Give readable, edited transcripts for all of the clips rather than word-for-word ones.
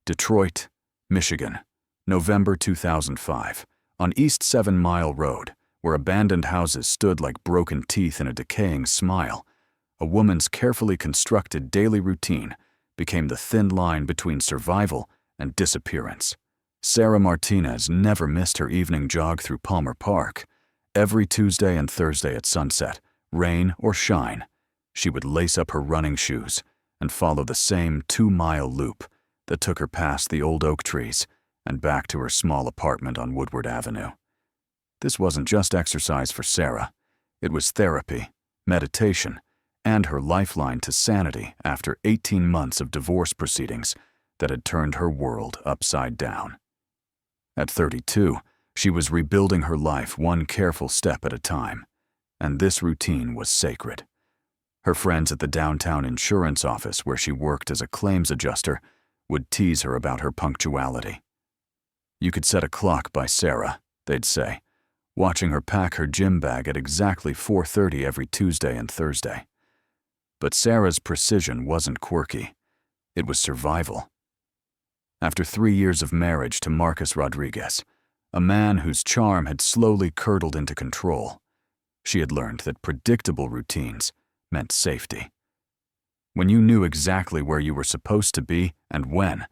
Detroit, Michigan, November 2005, on East 7 Mile Road, where abandoned houses stood like broken teeth in a decaying smile, a woman's carefully constructed daily routine became the thin line between survival and disappearance. Sarah Martinez never missed her evening jog through Palmer Park. Every Tuesday and Thursday at sunset, rain or shine, she would lace up her running shoes and follow the same 2-mile loop that took her past the old oak trees and back to her small apartment on Woodward Avenue. This wasn't just exercise for Sarah. It was therapy, meditation, and her lifeline to sanity after 18 months of divorce proceedings that had turned her world upside down. At 32, she was rebuilding her life one careful step at a time, and this routine was sacred. Her friends at the downtown insurance office where she worked as a claims adjuster would tease her about her punctuality. "You could set a clock by Sarah," they'd say, watching her pack her gym bag at exactly 4:30 every Tuesday and Thursday. But Sarah's precision wasn't quirky. It was survival. After 3 years of marriage to Marcus Rodriguez, a man whose charm had slowly curdled into control, she had learned that predictable routines meant safety. When you knew exactly where you were supposed to be and when,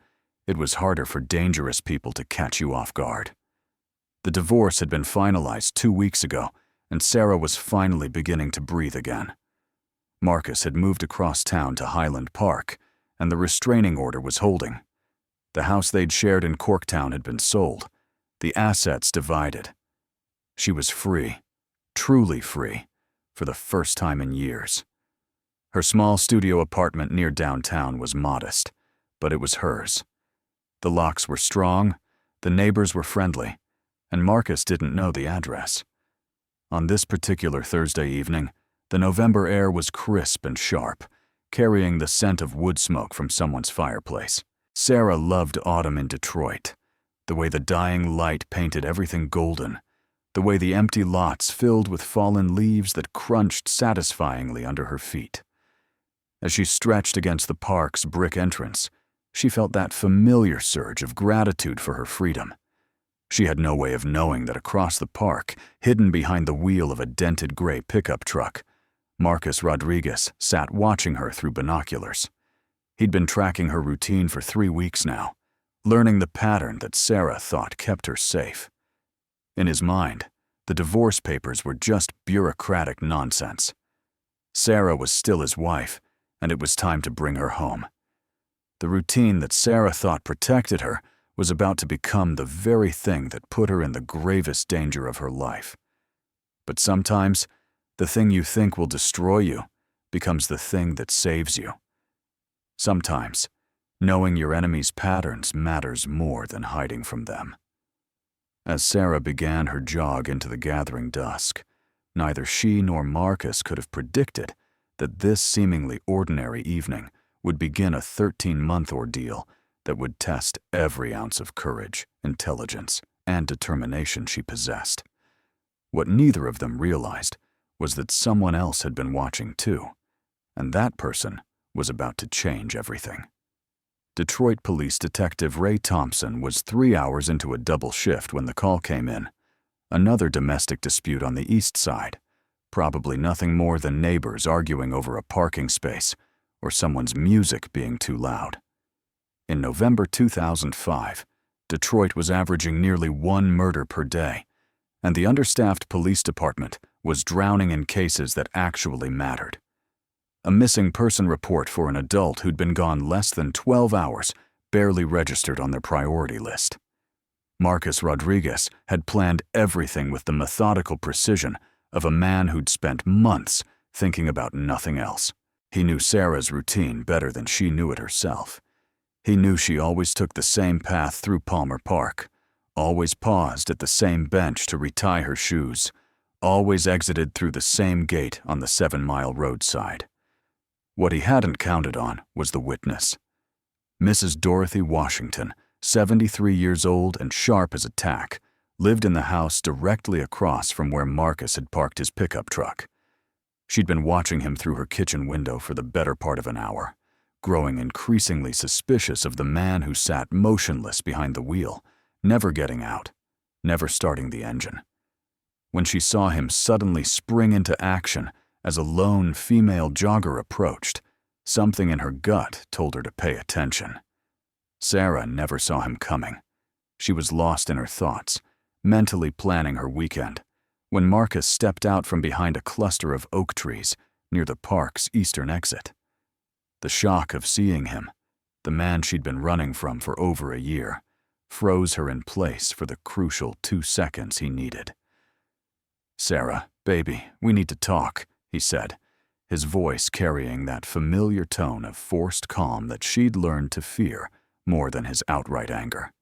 it was harder for dangerous people to catch you off guard. The divorce had been finalized 2 weeks ago, and Sarah was finally beginning to breathe again. Marcus had moved across town to Highland Park, and the restraining order was holding. The house they'd shared in Corktown had been sold, the assets divided. She was free, truly free, for the first time in years. Her small studio apartment near downtown was modest, but it was hers. The locks were strong, the neighbors were friendly, and Marcus didn't know the address. On this particular Thursday evening, the November air was crisp and sharp, carrying the scent of wood smoke from someone's fireplace. Sarah loved autumn in Detroit, the way the dying light painted everything golden, the way the empty lots filled with fallen leaves that crunched satisfyingly under her feet. As she stretched against the park's brick entrance, she felt that familiar surge of gratitude for her freedom. She had no way of knowing that across the park, hidden behind the wheel of a dented gray pickup truck, Marcus Rodriguez sat watching her through binoculars. He'd been tracking her routine for 3 weeks now, learning the pattern that Sarah thought kept her safe. In his mind, the divorce papers were just bureaucratic nonsense. Sarah was still his wife, and it was time to bring her home. The routine that Sarah thought protected her was about to become the very thing that put her in the gravest danger of her life. But sometimes, the thing you think will destroy you becomes the thing that saves you. Sometimes, knowing your enemy's patterns matters more than hiding from them. As Sarah began her jog into the gathering dusk, neither she nor Marcus could have predicted that this seemingly ordinary evening would begin a 13-month ordeal that would test every ounce of courage, intelligence, and determination she possessed. What neither of them realized was that someone else had been watching too, and that person was about to change everything. Detroit Police Detective Ray Thompson was 3 hours into a double shift when the call came in. Another domestic dispute on the east side, probably nothing more than neighbors arguing over a parking space or someone's music being too loud. In November 2005, Detroit was averaging nearly 1 murder per day, and the understaffed police department was drowning in cases that actually mattered. A missing person report for an adult who'd been gone less than 12 hours barely registered on their priority list. Marcus Rodriguez had planned everything with the methodical precision of a man who'd spent months thinking about nothing else. He knew Sarah's routine better than she knew it herself. He knew she always took the same path through Palmer Park, always paused at the same bench to retie her shoes, always exited through the same gate on the 7 Mile roadside. What he hadn't counted on was the witness. Mrs. Dorothy Washington, 73 years old and sharp as a tack, lived in the house directly across from where Marcus had parked his pickup truck. She'd been watching him through her kitchen window for the better part of an hour, growing increasingly suspicious of the man who sat motionless behind the wheel, never getting out, never starting the engine. When she saw him suddenly spring into action as a lone female jogger approached, something in her gut told her to pay attention. Sarah never saw him coming. She was lost in her thoughts, mentally planning her weekend, when Marcus stepped out from behind a cluster of oak trees near the park's eastern exit. The shock of seeing him, the man she'd been running from for over a year, froze her in place for the crucial 2 seconds he needed. "Sarah, baby, we need to talk," he said, his voice carrying that familiar tone of forced calm that she'd learned to fear more than his outright anger.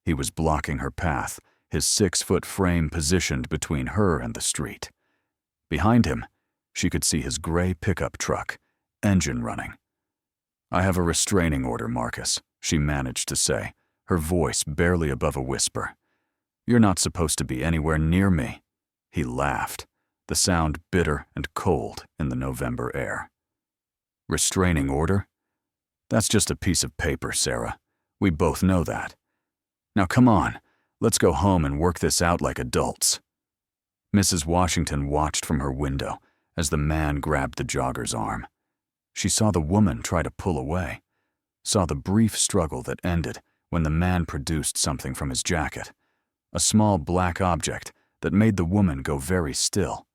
He was blocking her path, his 6-foot frame positioned between her and the street. Behind him, she could see his gray pickup truck, engine running. "I have a restraining order, Marcus," she managed to say, her voice barely above a whisper. "You're not supposed to be anywhere near me." He laughed, the sound bitter and cold in the November air. "Restraining order? That's just a piece of paper, Sarah. We both know that. Now come on, let's go home and work this out like adults." Mrs. Washington watched from her window as the man grabbed the jogger's arm. She saw the woman try to pull away, saw the brief struggle that ended when the man produced something from his jacket, a small black object that made the woman go very still.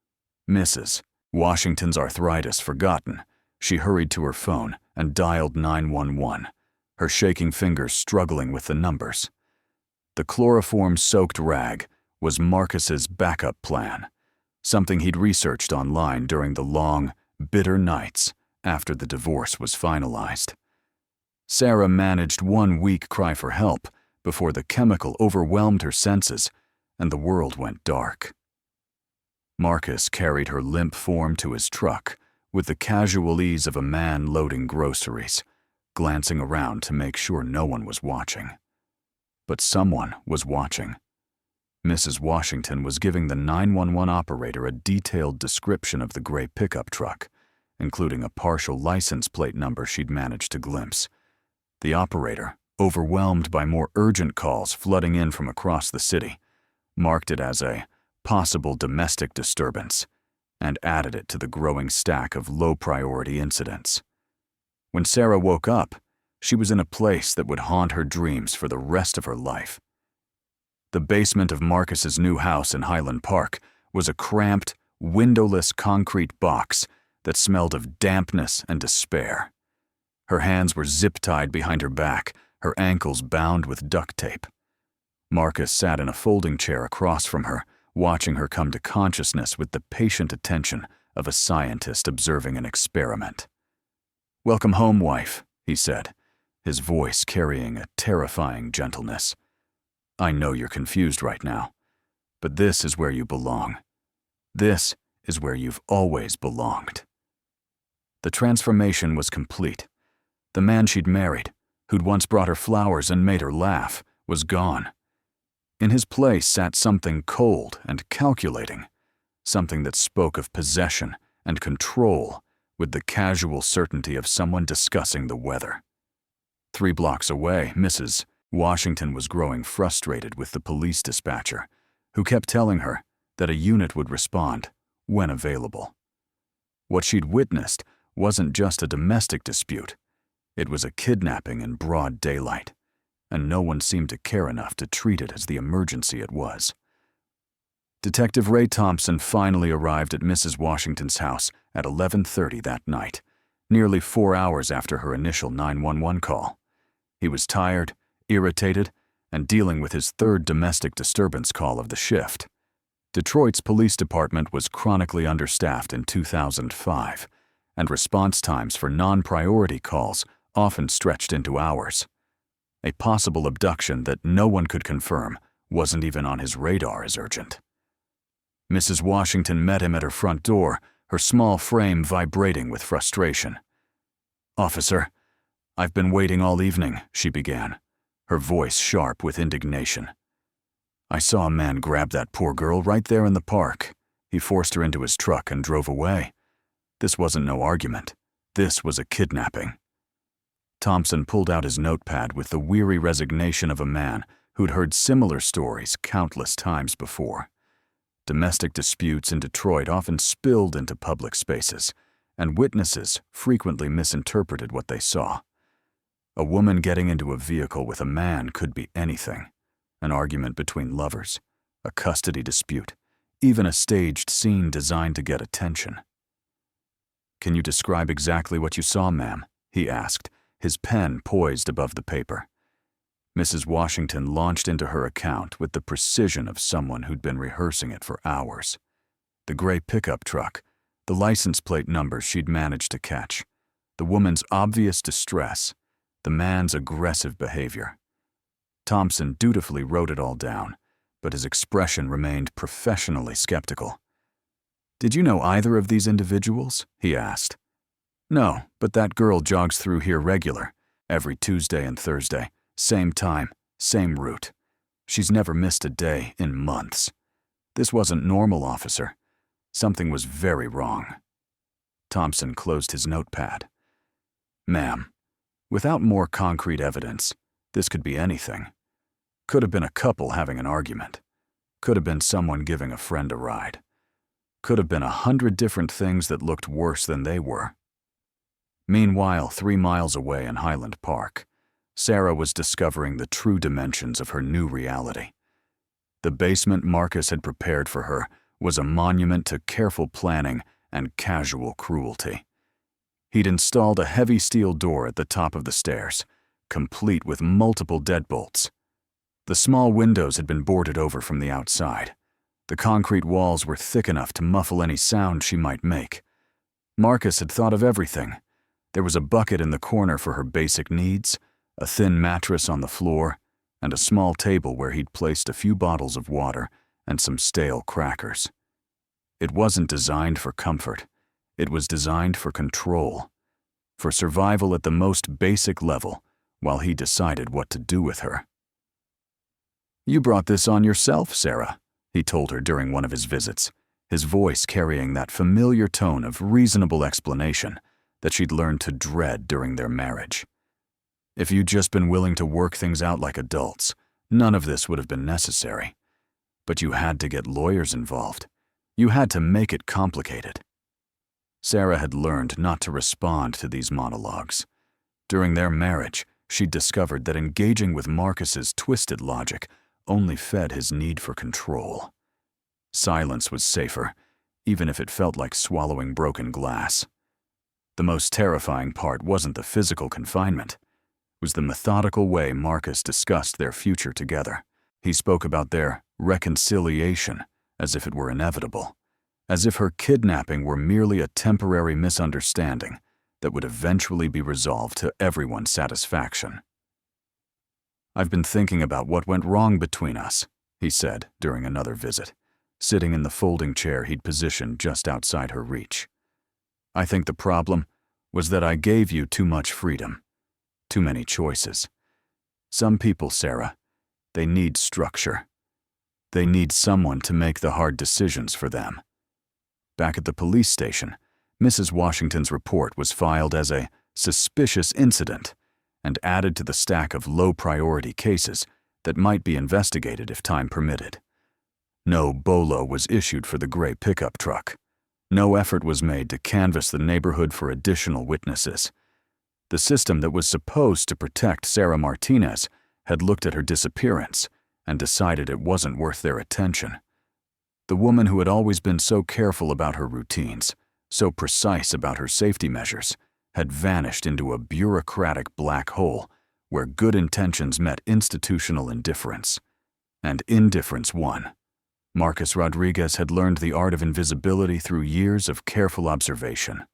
Mrs. Washington's arthritis forgotten, she hurried to her phone and dialed 911, her shaking fingers struggling with the numbers. The chloroform-soaked rag was Marcus's backup plan, something he'd researched online during the long, bitter nights after the divorce was finalized. Sarah managed one weak cry for help before the chemical overwhelmed her senses and the world went dark. Marcus carried her limp form to his truck with the casual ease of a man loading groceries, glancing around to make sure no one was watching. But someone was watching. Mrs. Washington was giving the 911 operator a detailed description of the gray pickup truck, including a partial license plate number she'd managed to glimpse. The operator, overwhelmed by more urgent calls flooding in from across the city, marked it as a possible domestic disturbance and added it to the growing stack of low-priority incidents. When Sarah woke up, she was in a place that would haunt her dreams for the rest of her life. The basement of Marcus's new house in Highland Park was a cramped, windowless concrete box that smelled of dampness and despair. Her hands were zip-tied behind her back, her ankles bound with duct tape. Marcus sat in a folding chair across from her, watching her come to consciousness with the patient attention of a scientist observing an experiment. "Welcome home, wife," he said, his voice carrying a terrifying gentleness. "I know you're confused right now, but this is where you belong. This is where you've always belonged." The transformation was complete. The man she'd married, who'd once brought her flowers and made her laugh, was gone. In his place sat something cold and calculating, something that spoke of possession and control with the casual certainty of someone discussing the weather. 3 blocks away, Mrs. Washington was growing frustrated with the police dispatcher, who kept telling her that a unit would respond when available. What she'd witnessed wasn't just a domestic dispute. It was a kidnapping in broad daylight, and no one seemed to care enough to treat it as the emergency it was. Detective Ray Thompson finally arrived at Mrs. Washington's house at 11:30 that night, nearly 4 hours after her initial 911 call. He was tired, irritated, and dealing with his 3rd domestic disturbance call of the shift. Detroit's police department was chronically understaffed in 2005, and response times for non-priority calls often stretched into hours. A possible abduction that no one could confirm wasn't even on his radar as urgent. Mrs. Washington met him at her front door, her small frame vibrating with frustration. "Officer, I've been waiting all evening," she began, her voice sharp with indignation. "I saw a man grab that poor girl right there in the park. He forced her into his truck and drove away. This wasn't no argument. This was a kidnapping." Thompson pulled out his notepad with the weary resignation of a man who'd heard similar stories countless times before. Domestic disputes in Detroit often spilled into public spaces, and witnesses frequently misinterpreted what they saw. A woman getting into a vehicle with a man could be anything: an argument between lovers, a custody dispute, even a staged scene designed to get attention. "Can you describe exactly what you saw, ma'am?" he asked, his pen poised above the paper. Mrs. Washington launched into her account with the precision of someone who'd been rehearsing it for hours. The gray pickup truck, the license plate numbers she'd managed to catch, the woman's obvious distress, the man's aggressive behavior. Thompson dutifully wrote it all down, but his expression remained professionally skeptical. "Did you know either of these individuals?" he asked. "No, but that girl jogs through here regular, every Tuesday and Thursday, same time, same route. She's never missed a day in months. This wasn't normal, officer. Something was very wrong." Thompson closed his notepad. "Ma'am, without more concrete evidence, this could be anything. Could have been a couple having an argument. Could have been someone giving a friend a ride. Could have been 100 different things that looked worse than they were." Meanwhile, 3 miles away in Highland Park, Sarah was discovering the true dimensions of her new reality. The basement Marcus had prepared for her was a monument to careful planning and casual cruelty. He'd installed a heavy steel door at the top of the stairs, complete with multiple deadbolts. The small windows had been boarded over from the outside. The concrete walls were thick enough to muffle any sound she might make. Marcus had thought of everything. There was a bucket in the corner for her basic needs, a thin mattress on the floor, and a small table where he'd placed a few bottles of water and some stale crackers. It wasn't designed for comfort. It was designed for control, for survival at the most basic level, while he decided what to do with her. "You brought this on yourself, Sarah," he told her during one of his visits, his voice carrying that familiar tone of reasonable explanation that she'd learned to dread during their marriage. "If you'd just been willing to work things out like adults, none of this would have been necessary. But you had to get lawyers involved. You had to make it complicated." Sarah had learned not to respond to these monologues. During their marriage, she'd discovered that engaging with Marcus's twisted logic only fed his need for control. Silence was safer, even if it felt like swallowing broken glass. The most terrifying part wasn't the physical confinement. It was the methodical way Marcus discussed their future together. He spoke about their reconciliation as if it were inevitable, as if her kidnapping were merely a temporary misunderstanding that would eventually be resolved to everyone's satisfaction. "I've been thinking about what went wrong between us," he said during another visit, sitting in the folding chair he'd positioned just outside her reach. "I think the problem was that I gave you too much freedom, too many choices. Some people, Sarah, they need structure. They need someone to make the hard decisions for them." Back at the police station, Mrs. Washington's report was filed as a suspicious incident and added to the stack of low-priority cases that might be investigated if time permitted. No bolo was issued for the gray pickup truck. No effort was made to canvass the neighborhood for additional witnesses. The system that was supposed to protect Sarah Martinez had looked at her disappearance and decided it wasn't worth their attention. The woman who had always been so careful about her routines, so precise about her safety measures, had vanished into a bureaucratic black hole where good intentions met institutional indifference. And indifference won. Marcus Rodriguez had learned the art of invisibility through years of careful observation.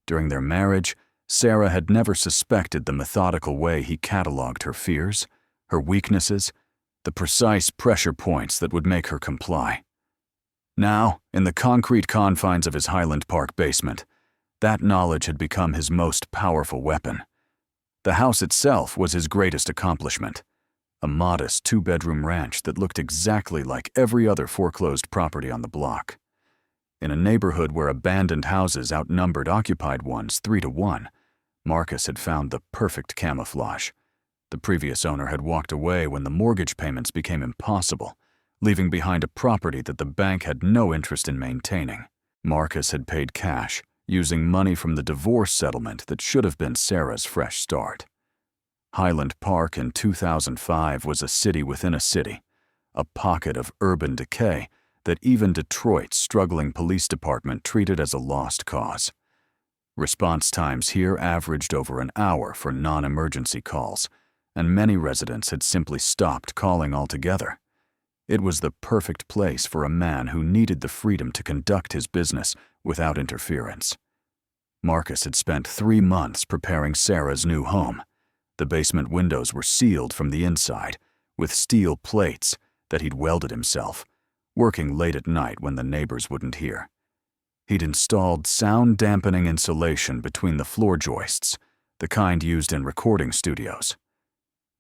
During their marriage, Sarah had never suspected the methodical way he cataloged her fears, her weaknesses, the precise pressure points that would make her comply. Now, in the concrete confines of his Highland Park basement, that knowledge had become his most powerful weapon. The house itself was his greatest accomplishment, a modest 2-bedroom ranch that looked exactly like every other foreclosed property on the block. In a neighborhood where abandoned houses outnumbered occupied ones 3-to-1, Marcus had found the perfect camouflage. The previous owner had walked away when the mortgage payments became impossible, leaving behind a property that the bank had no interest in maintaining. Marcus had paid cash, using money from the divorce settlement that should have been Sarah's fresh start. Highland Park in 2005 was a city within a city, a pocket of urban decay that even Detroit's struggling police department treated as a lost cause. Response times here averaged over an hour for non-emergency calls, and many residents had simply stopped calling altogether. It was the perfect place for a man who needed the freedom to conduct his business without interference. Marcus had spent 3 months preparing Sarah's new home. The basement windows were sealed from the inside, with steel plates that he'd welded himself, working late at night when the neighbors wouldn't hear. He'd installed sound-dampening insulation between the floor joists, the kind used in recording studios.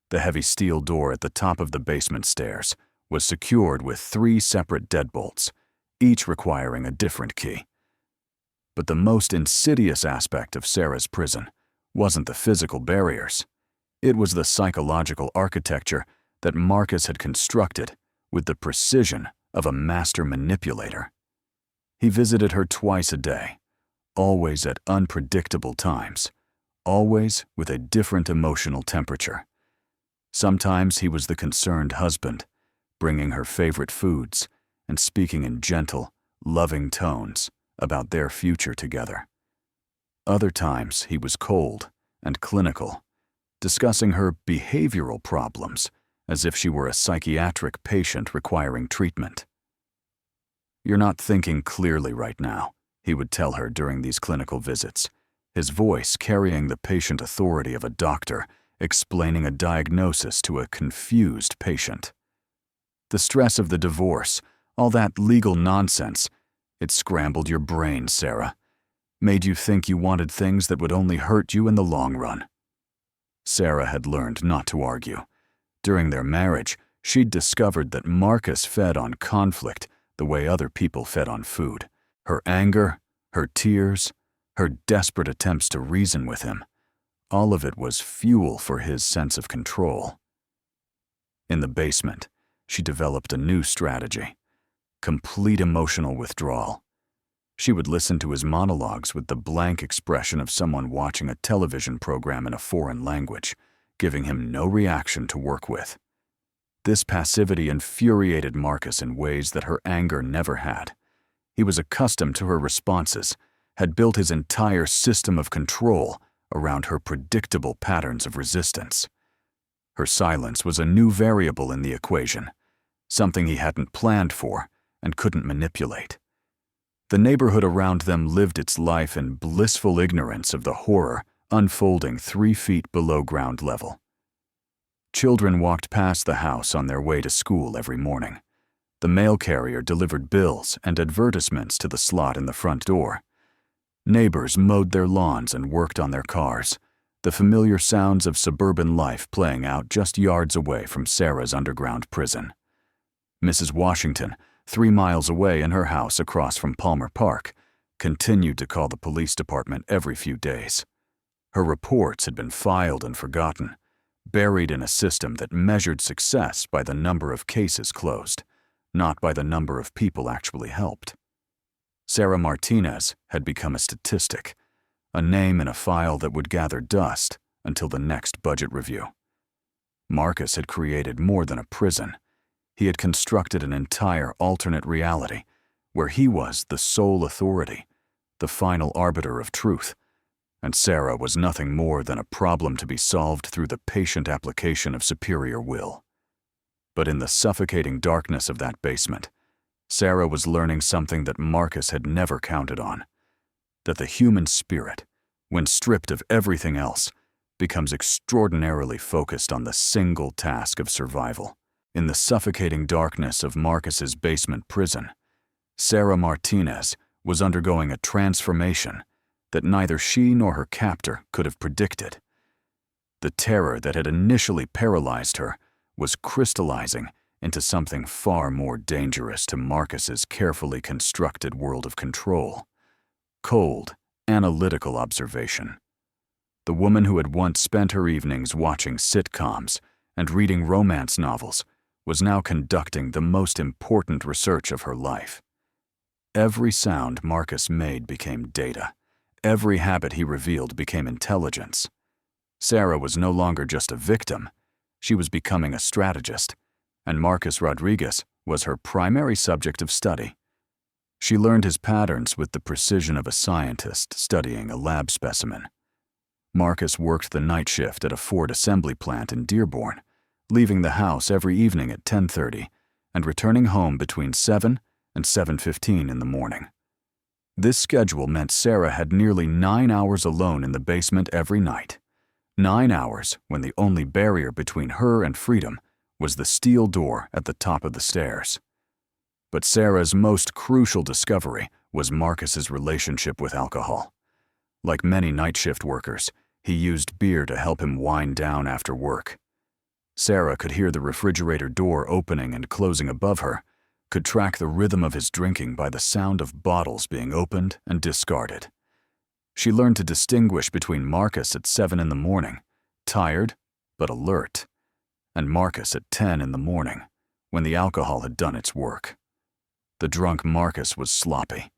The heavy steel door at the top of the basement stairs was secured with 3 separate deadbolts, each requiring a different key. But the most insidious aspect of Sarah's prison wasn't the physical barriers. It was the psychological architecture that Marcus had constructed with the precision of a master manipulator. He visited her twice a day, always at unpredictable times, always with a different emotional temperature. Sometimes he was the concerned husband, bringing her favorite foods and speaking in gentle, loving tones about their future together. Other times he was cold and clinical, discussing her behavioral problems as if she were a psychiatric patient requiring treatment. "You're not thinking clearly right now," he would tell her during these clinical visits, his voice carrying the patient authority of a doctor explaining a diagnosis to a confused patient. The stress of the divorce, all that legal nonsense, it scrambled your brain, Sarah. Made you think you wanted things that would only hurt you in the long run. Sarah had learned not to argue. During their marriage, she'd discovered that Marcus fed on conflict the way other people fed on food. Her anger, her tears, her desperate attempts to reason with him, all of it was fuel for his sense of control. In the basement, she developed a new strategy: complete emotional withdrawal. She would listen to his monologues with the blank expression of someone watching a television program in a foreign language, giving him no reaction to work with. This passivity infuriated Marcus in ways that her anger never had. He was accustomed to her responses, had built his entire system of control around her predictable patterns of resistance. Her silence was a new variable in the equation, something he hadn't planned for and couldn't manipulate. The neighborhood around them lived its life in blissful ignorance of the horror unfolding 3 feet below ground level. Children walked past the house on their way to school every morning. The mail carrier delivered bills and advertisements to the slot in the front door. Neighbors mowed their lawns and worked on their cars, the familiar sounds of suburban life playing out just yards away from Sarah's underground prison. Mrs. Washington, 3 miles away in her house across from Palmer Park, continued to call the police department every few days. Her reports had been filed and forgotten, buried in a system that measured success by the number of cases closed, not by the number of people actually helped. Sarah Martinez had become a statistic, a name in a file that would gather dust until the next budget review. Marcus had created more than a prison. He had constructed an entire alternate reality where he was the sole authority, the final arbiter of truth, and Sarah was nothing more than a problem to be solved through the patient application of superior will. But in the suffocating darkness of that basement, Sarah was learning something that Marcus had never counted on: that the human spirit, when stripped of everything else, becomes extraordinarily focused on the single task of survival. In the suffocating darkness of Marcus's basement prison, Sarah Martinez was undergoing a transformation that neither she nor her captor could have predicted. The terror that had initially paralyzed her was crystallizing into something far more dangerous to Marcus's carefully constructed world of control: cold, analytical observation. The woman who had once spent her evenings watching sitcoms and reading romance novels was now conducting the most important research of her life. Every sound Marcus made became data. Every habit he revealed became intelligence. Sarah was no longer just a victim. She was becoming a strategist, and Marcus Rodriguez was her primary subject of study. She learned his patterns with the precision of a scientist studying a lab specimen. Marcus worked the night shift at a Ford assembly plant in Dearborn, leaving the house every evening at 10:30 and returning home between 7 and 7:15 in the morning. This schedule meant Sarah had nearly 9 hours alone in the basement every night. 9 hours when the only barrier between her and freedom was the steel door at the top of the stairs. But Sarah's most crucial discovery was Marcus's relationship with alcohol. Like many night shift workers, he used beer to help him wind down after work. Sarah could hear the refrigerator door opening and closing above her, could track the rhythm of his drinking by the sound of bottles being opened and discarded. She learned to distinguish between Marcus at 7 in the morning, tired but alert, and Marcus at 10 in the morning, when the alcohol had done its work. The drunk Marcus was sloppy.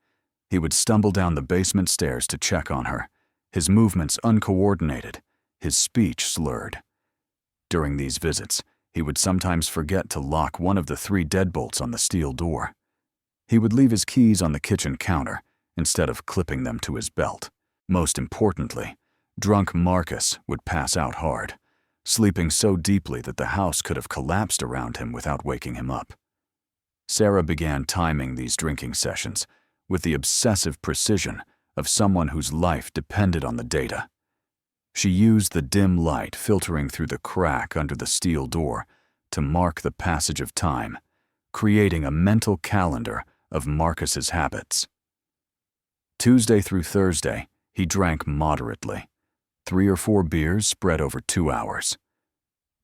He would stumble down the basement stairs to check on her, his movements uncoordinated, his speech slurred. During these visits, he would sometimes forget to lock one of the 3 deadbolts on the steel door. He would leave his keys on the kitchen counter instead of clipping them to his belt. Most importantly, drunk Marcus would pass out hard, sleeping so deeply that the house could have collapsed around him without waking him up. Sarah began timing these drinking sessions with the obsessive precision of someone whose life depended on the data. She used the dim light filtering through the crack under the steel door to mark the passage of time, creating a mental calendar of Marcus's habits. Tuesday through Thursday, he drank moderately, 3 or 4 beers spread over 2 hours.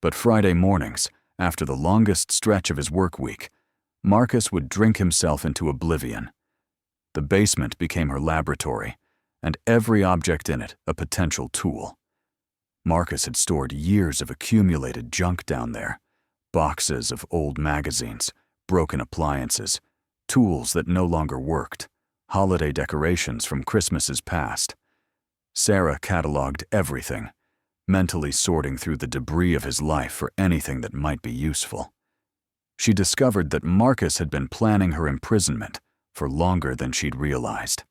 But Friday mornings, after the longest stretch of his work week, Marcus would drink himself into oblivion. The basement became her laboratory, and every object in it a potential tool. Marcus had stored years of accumulated junk down there, boxes of old magazines, broken appliances, tools that no longer worked, holiday decorations from Christmases past. Sarah cataloged everything, mentally sorting through the debris of his life for anything that might be useful. She discovered that Marcus had been planning her imprisonment for longer than she'd realized.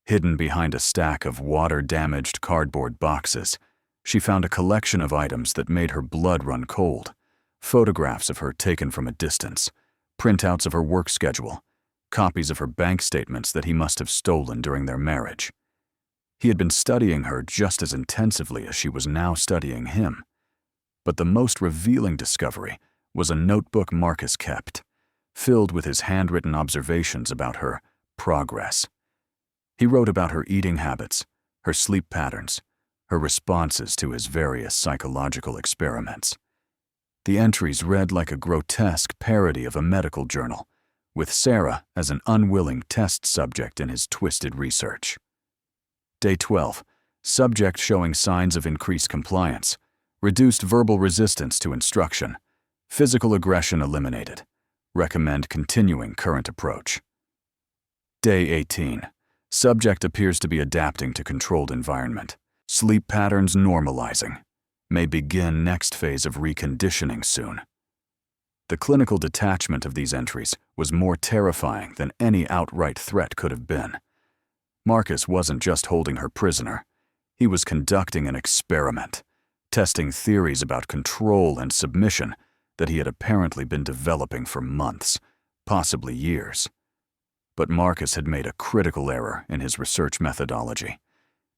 Hidden behind a stack of water-damaged cardboard boxes, she found a collection of items that made her blood run cold, photographs of her taken from a distance, printouts of her work schedule, copies of her bank statements that he must have stolen during their marriage. He had been studying her just as intensively as she was now studying him. But the most revealing discovery was a notebook Marcus kept, filled with his handwritten observations about her progress. He wrote about her eating habits, her sleep patterns, her responses to his various psychological experiments. The entries read like a grotesque parody of a medical journal, with Sarah as an unwilling test subject in his twisted research. Day 12, subject showing signs of increased compliance, reduced verbal resistance to instruction, physical aggression eliminated. Recommend continuing current approach. Day 18, subject appears to be adapting to controlled environment. Sleep patterns normalizing. May begin next phase of reconditioning soon. The clinical detachment of these entries was more terrifying than any outright threat could have been. Marcus wasn't just holding her prisoner. He was conducting an experiment, testing theories about control and submission that he had apparently been developing for months, possibly years. But Marcus had made a critical error in his research methodology.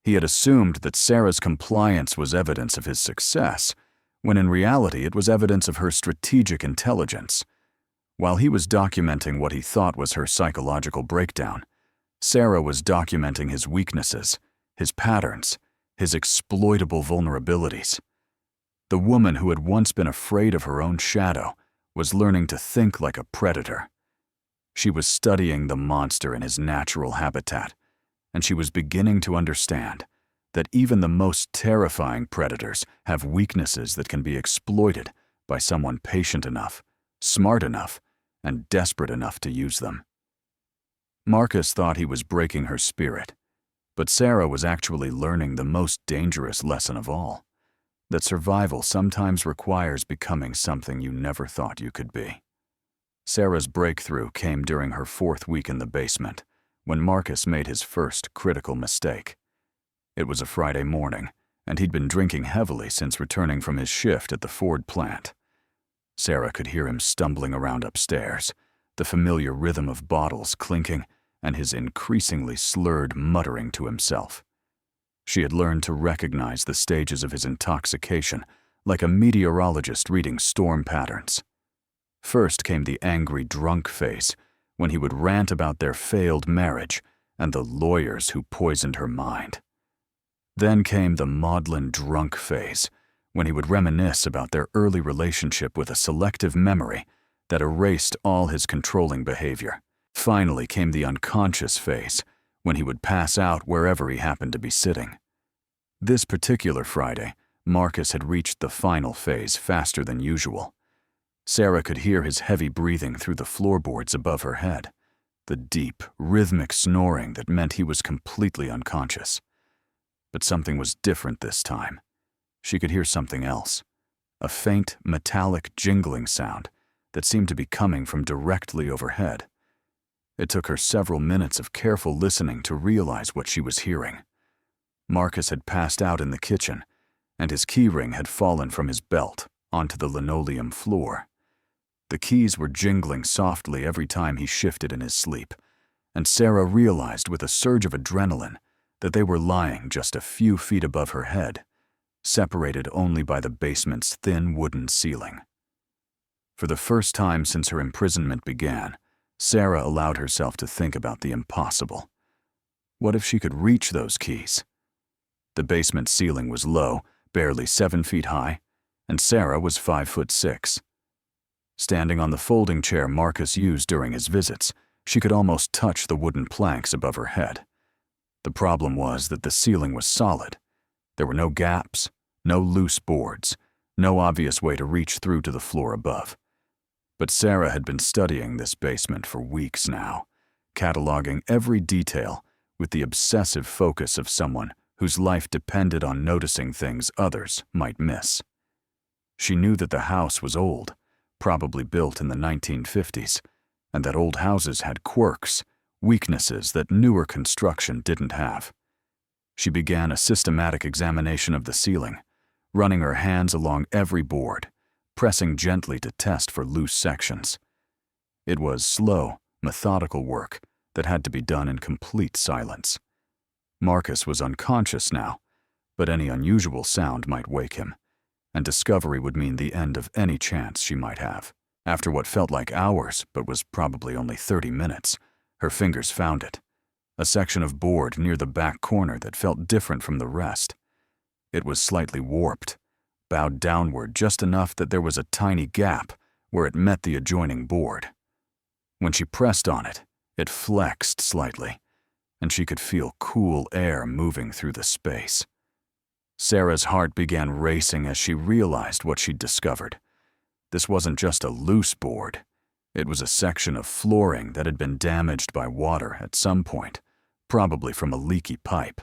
He had assumed that Sarah's compliance was evidence of his success, when in reality it was evidence of her strategic intelligence. While he was documenting what he thought was her psychological breakdown, Sarah was documenting his weaknesses, his patterns, his exploitable vulnerabilities. The woman who had once been afraid of her own shadow was learning to think like a predator. She was studying the monster in his natural habitat, and she was beginning to understand that even the most terrifying predators have weaknesses that can be exploited by someone patient enough, smart enough, and desperate enough to use them. Marcus thought he was breaking her spirit, but Sarah was actually learning the most dangerous lesson of all, that survival sometimes requires becoming something you never thought you could be. Sarah's breakthrough came during her 4th week in the basement, when Marcus made his first critical mistake. It was a Friday morning, and he'd been drinking heavily since returning from his shift at the Ford plant. Sarah could hear him stumbling around upstairs, the familiar rhythm of bottles clinking, and his increasingly slurred muttering to himself. She had learned to recognize the stages of his intoxication, like a meteorologist reading storm patterns. First came the angry drunk phase, when he would rant about their failed marriage and the lawyers who poisoned her mind. Then came the maudlin drunk phase, when he would reminisce about their early relationship with a selective memory that erased all his controlling behavior. Finally came the unconscious phase, when he would pass out wherever he happened to be sitting. This particular Friday, Marcus had reached the final phase faster than usual. Sarah could hear his heavy breathing through the floorboards above her head, the deep, rhythmic snoring that meant he was completely unconscious. But something was different this time. She could hear something else, a faint, metallic jingling sound that seemed to be coming from directly overhead. It took her several minutes of careful listening to realize what she was hearing. Marcus had passed out in the kitchen, and his keyring had fallen from his belt onto the linoleum floor. The keys were jingling softly every time he shifted in his sleep, and Sarah realized with a surge of adrenaline that they were lying just a few feet above her head, separated only by the basement's thin wooden ceiling. For the first time since her imprisonment began, Sarah allowed herself to think about the impossible. What if she could reach those keys? The basement ceiling was low, barely 7 feet high, and Sarah was 5'6". Standing on the folding chair Marcus used during his visits, she could almost touch the wooden planks above her head. The problem was that the ceiling was solid. There were no gaps, no loose boards, no obvious way to reach through to the floor above. But Sarah had been studying this basement for weeks now, cataloging every detail with the obsessive focus of someone whose life depended on noticing things others might miss. She knew that the house was old, probably built in the 1950s, and that old houses had quirks, weaknesses that newer construction didn't have. She began a systematic examination of the ceiling, running her hands along every board, pressing gently to test for loose sections. It was slow, methodical work that had to be done in complete silence. Marcus was unconscious now, but any unusual sound might wake him, and discovery would mean the end of any chance she might have. After what felt like hours, but was probably only 30 minutes, her fingers found it, a section of board near the back corner that felt different from the rest. It was slightly warped, bowed downward just enough that there was a tiny gap where it met the adjoining board. When she pressed on it, it flexed slightly, and she could feel cool air moving through the space. Sarah's heart began racing as she realized what she'd discovered. This wasn't just a loose board. It was a section of flooring that had been damaged by water at some point, probably from a leaky pipe.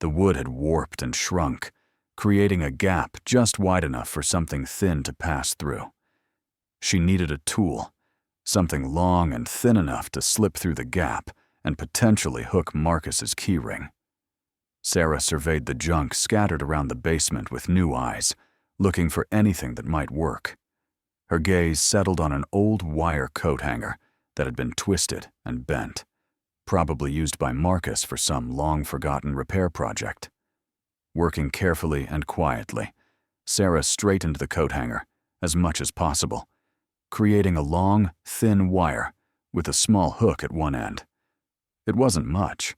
The wood had warped and shrunk, creating a gap just wide enough for something thin to pass through. She needed a tool, something long and thin enough to slip through the gap and potentially hook Marcus's keyring. Sarah surveyed the junk scattered around the basement with new eyes, looking for anything that might work. Her gaze settled on an old wire coat hanger that had been twisted and bent, probably used by Marcus for some long-forgotten repair project. Working carefully and quietly, Sarah straightened the coat hanger as much as possible, creating a long, thin wire with a small hook at one end. It wasn't much,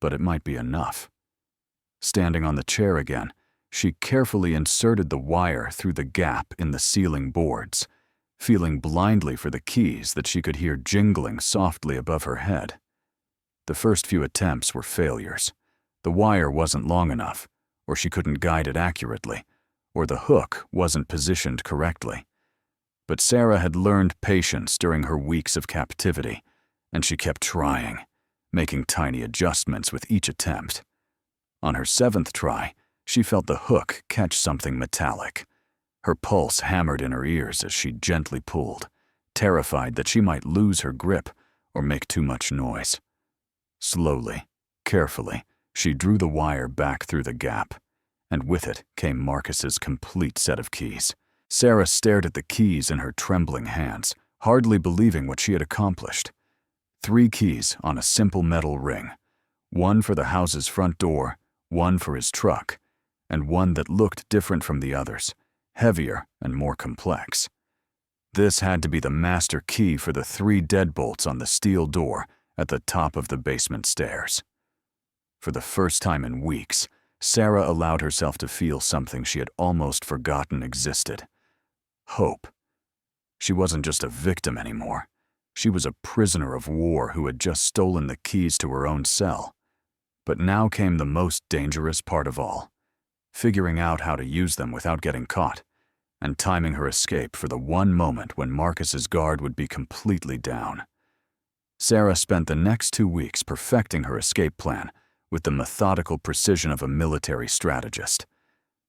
but it might be enough. Standing on the chair again, she carefully inserted the wire through the gap in the ceiling boards, feeling blindly for the keys that she could hear jingling softly above her head. The first few attempts were failures. The wire wasn't long enough, or she couldn't guide it accurately, or the hook wasn't positioned correctly. But Sarah had learned patience during her weeks of captivity, and she kept trying, making tiny adjustments with each attempt. On her 7th try, she felt the hook catch something metallic. Her pulse hammered in her ears as she gently pulled, terrified that she might lose her grip or make too much noise. Slowly, carefully, she drew the wire back through the gap, and with it came Marcus's complete set of keys. Sarah stared at the keys in her trembling hands, hardly believing what she had accomplished. 3 keys on a simple metal ring, one for the house's front door, one for his truck, and one that looked different from the others, heavier and more complex. This had to be the master key for the 3 deadbolts on the steel door at the top of the basement stairs. For the first time in weeks, Sarah allowed herself to feel something she had almost forgotten existed: hope. She wasn't just a victim anymore. She was a prisoner of war who had just stolen the keys to her own cell. But now came the most dangerous part of all: figuring out how to use them without getting caught, and timing her escape for the one moment when Marcus's guard would be completely down. Sarah spent the next 2 weeks perfecting her escape plan with the methodical precision of a military strategist.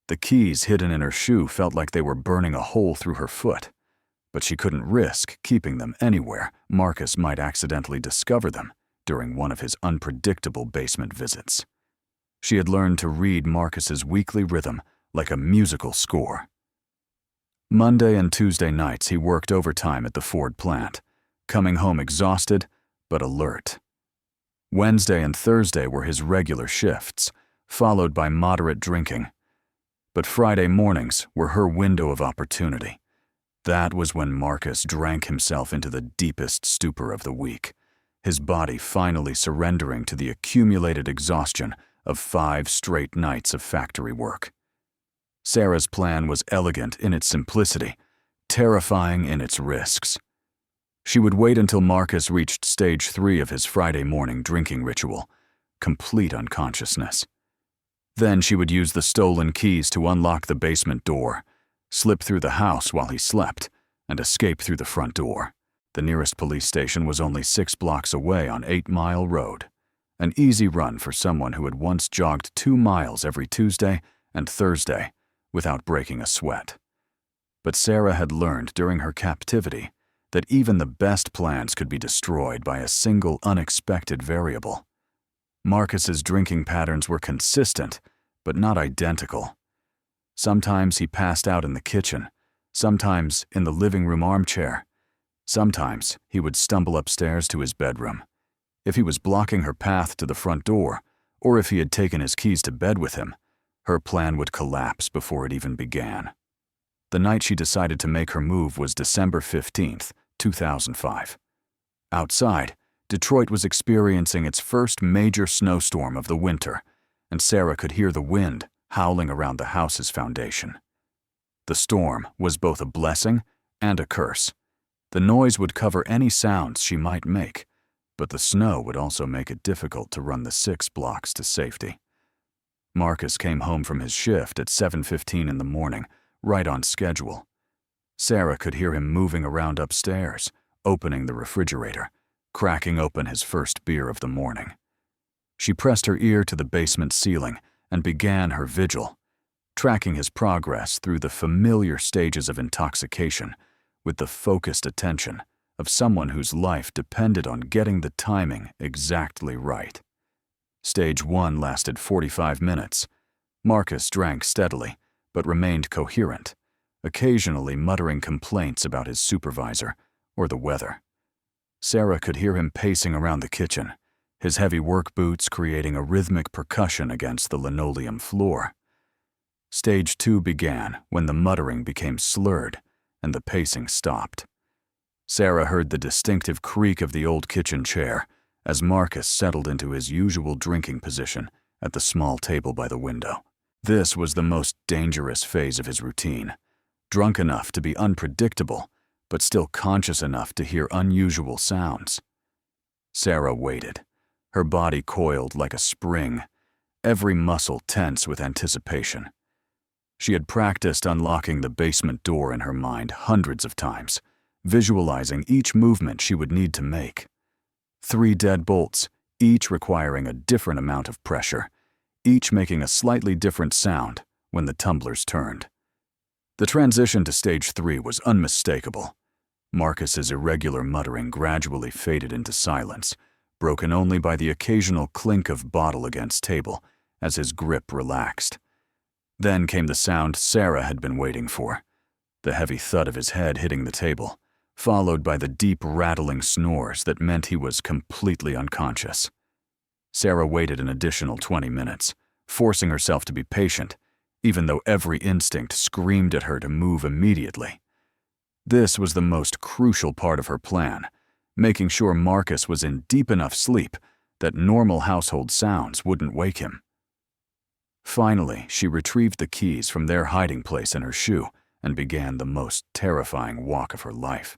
The keys hidden in her shoe felt like they were burning a hole through her foot, but she couldn't risk keeping them anywhere Marcus might accidentally discover them during one of his unpredictable basement visits. She had learned to read Marcus's weekly rhythm like a musical score. Monday and Tuesday nights he worked overtime at the Ford plant, coming home exhausted but alert. Wednesday and Thursday were his regular shifts, followed by moderate drinking. But Friday mornings were her window of opportunity. That was when Marcus drank himself into the deepest stupor of the week, his body finally surrendering to the accumulated exhaustion of 5 straight nights of factory work. Sarah's plan was elegant in its simplicity, terrifying in its risks. She would wait until Marcus reached stage 3 of his Friday morning drinking ritual, complete unconsciousness. Then she would use the stolen keys to unlock the basement door, slip through the house while he slept, and escape through the front door. The nearest police station was only 6 blocks away on 8 Mile Road, an easy run for someone who had once jogged 2 miles every Tuesday and Thursday without breaking a sweat. But Sarah had learned during her captivity that even the best plans could be destroyed by a single unexpected variable. Marcus's drinking patterns were consistent, but not identical. Sometimes he passed out in the kitchen, sometimes in the living room armchair. Sometimes he would stumble upstairs to his bedroom. If he was blocking her path to the front door, or if he had taken his keys to bed with him, her plan would collapse before it even began. The night she decided to make her move was December 15th, 2005. Outside, Detroit was experiencing its first major snowstorm of the winter, and Sarah could hear the wind howling around the house's foundation. The storm was both a blessing and a curse. The noise would cover any sounds she might make, but the snow would also make it difficult to run the 6 blocks to safety. Marcus came home from his shift at 7:15 in the morning, right on schedule. Sarah could hear him moving around upstairs, opening the refrigerator, cracking open his first beer of the morning. She pressed her ear to the basement ceiling and began her vigil, tracking his progress through the familiar stages of intoxication with the focused attention of someone whose life depended on getting the timing exactly right. Stage 1 lasted 45 minutes. Marcus drank steadily, but remained coherent, occasionally muttering complaints about his supervisor or the weather. Sarah could hear him pacing around the kitchen, his heavy work boots creating a rhythmic percussion against the linoleum floor. Stage 2 began when the muttering became slurred and the pacing stopped. Sarah heard the distinctive creak of the old kitchen chair as Marcus settled into his usual drinking position at the small table by the window. This was the most dangerous phase of his routine, drunk enough to be unpredictable, but still conscious enough to hear unusual sounds. Sarah waited, her body coiled like a spring, every muscle tense with anticipation. She had practiced unlocking the basement door in her mind hundreds of times, visualizing each movement she would need to make. 3 deadbolts, each requiring a different amount of pressure, each making a slightly different sound when the tumblers turned. The transition to stage 3 was unmistakable. Marcus's irregular muttering gradually faded into silence, broken only by the occasional clink of bottle against table as his grip relaxed. Then came the sound Sarah had been waiting for, the heavy thud of his head hitting the table, followed by the deep rattling snores that meant he was completely unconscious. Sarah waited an additional 20 minutes, forcing herself to be patient, even though every instinct screamed at her to move immediately. This was the most crucial part of her plan, making sure Marcus was in deep enough sleep that normal household sounds wouldn't wake him. Finally, she retrieved the keys from their hiding place in her shoe and began the most terrifying walk of her life.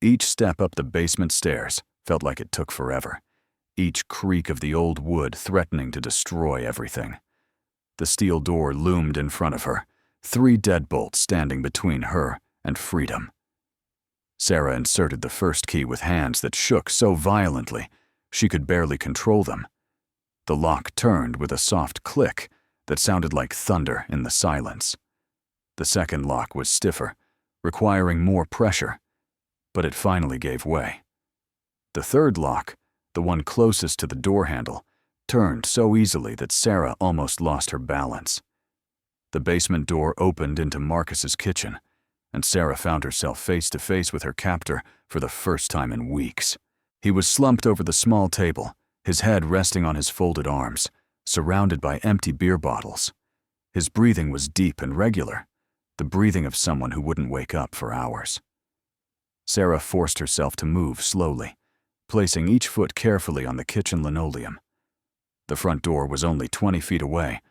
Each step up the basement stairs felt like it took forever, each creak of the old wood threatening to destroy everything. The steel door loomed in front of her, 3 deadbolts standing between her and freedom. Sarah inserted the first key with hands that shook so violently she could barely control them. The lock turned with a soft click that sounded like thunder in the silence. The second lock was stiffer, requiring more pressure, but it finally gave way. The third lock, the one closest to the door handle, turned so easily that Sarah almost lost her balance. The basement door opened into Marcus's kitchen, and Sarah found herself face to face with her captor for the first time in weeks. He was slumped over the small table, his head resting on his folded arms, surrounded by empty beer bottles. His breathing was deep and regular, the breathing of someone who wouldn't wake up for hours. Sarah forced herself to move slowly, placing each foot carefully on the kitchen linoleum. The front door was only 20 feet away,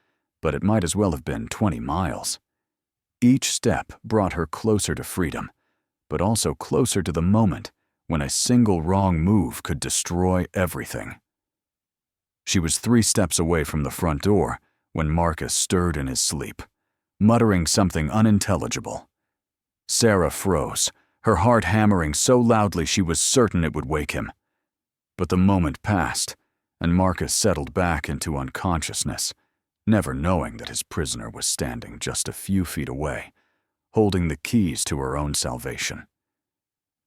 but it might as well have been 20 miles. Each step brought her closer to freedom, but also closer to the moment when a single wrong move could destroy everything. She was 3 steps away from the front door when Marcus stirred in his sleep, muttering something unintelligible. Sarah froze, her heart hammering so loudly she was certain it would wake him. But the moment passed, and Marcus settled back into unconsciousness, never knowing that his prisoner was standing just a few feet away, holding the keys to her own salvation.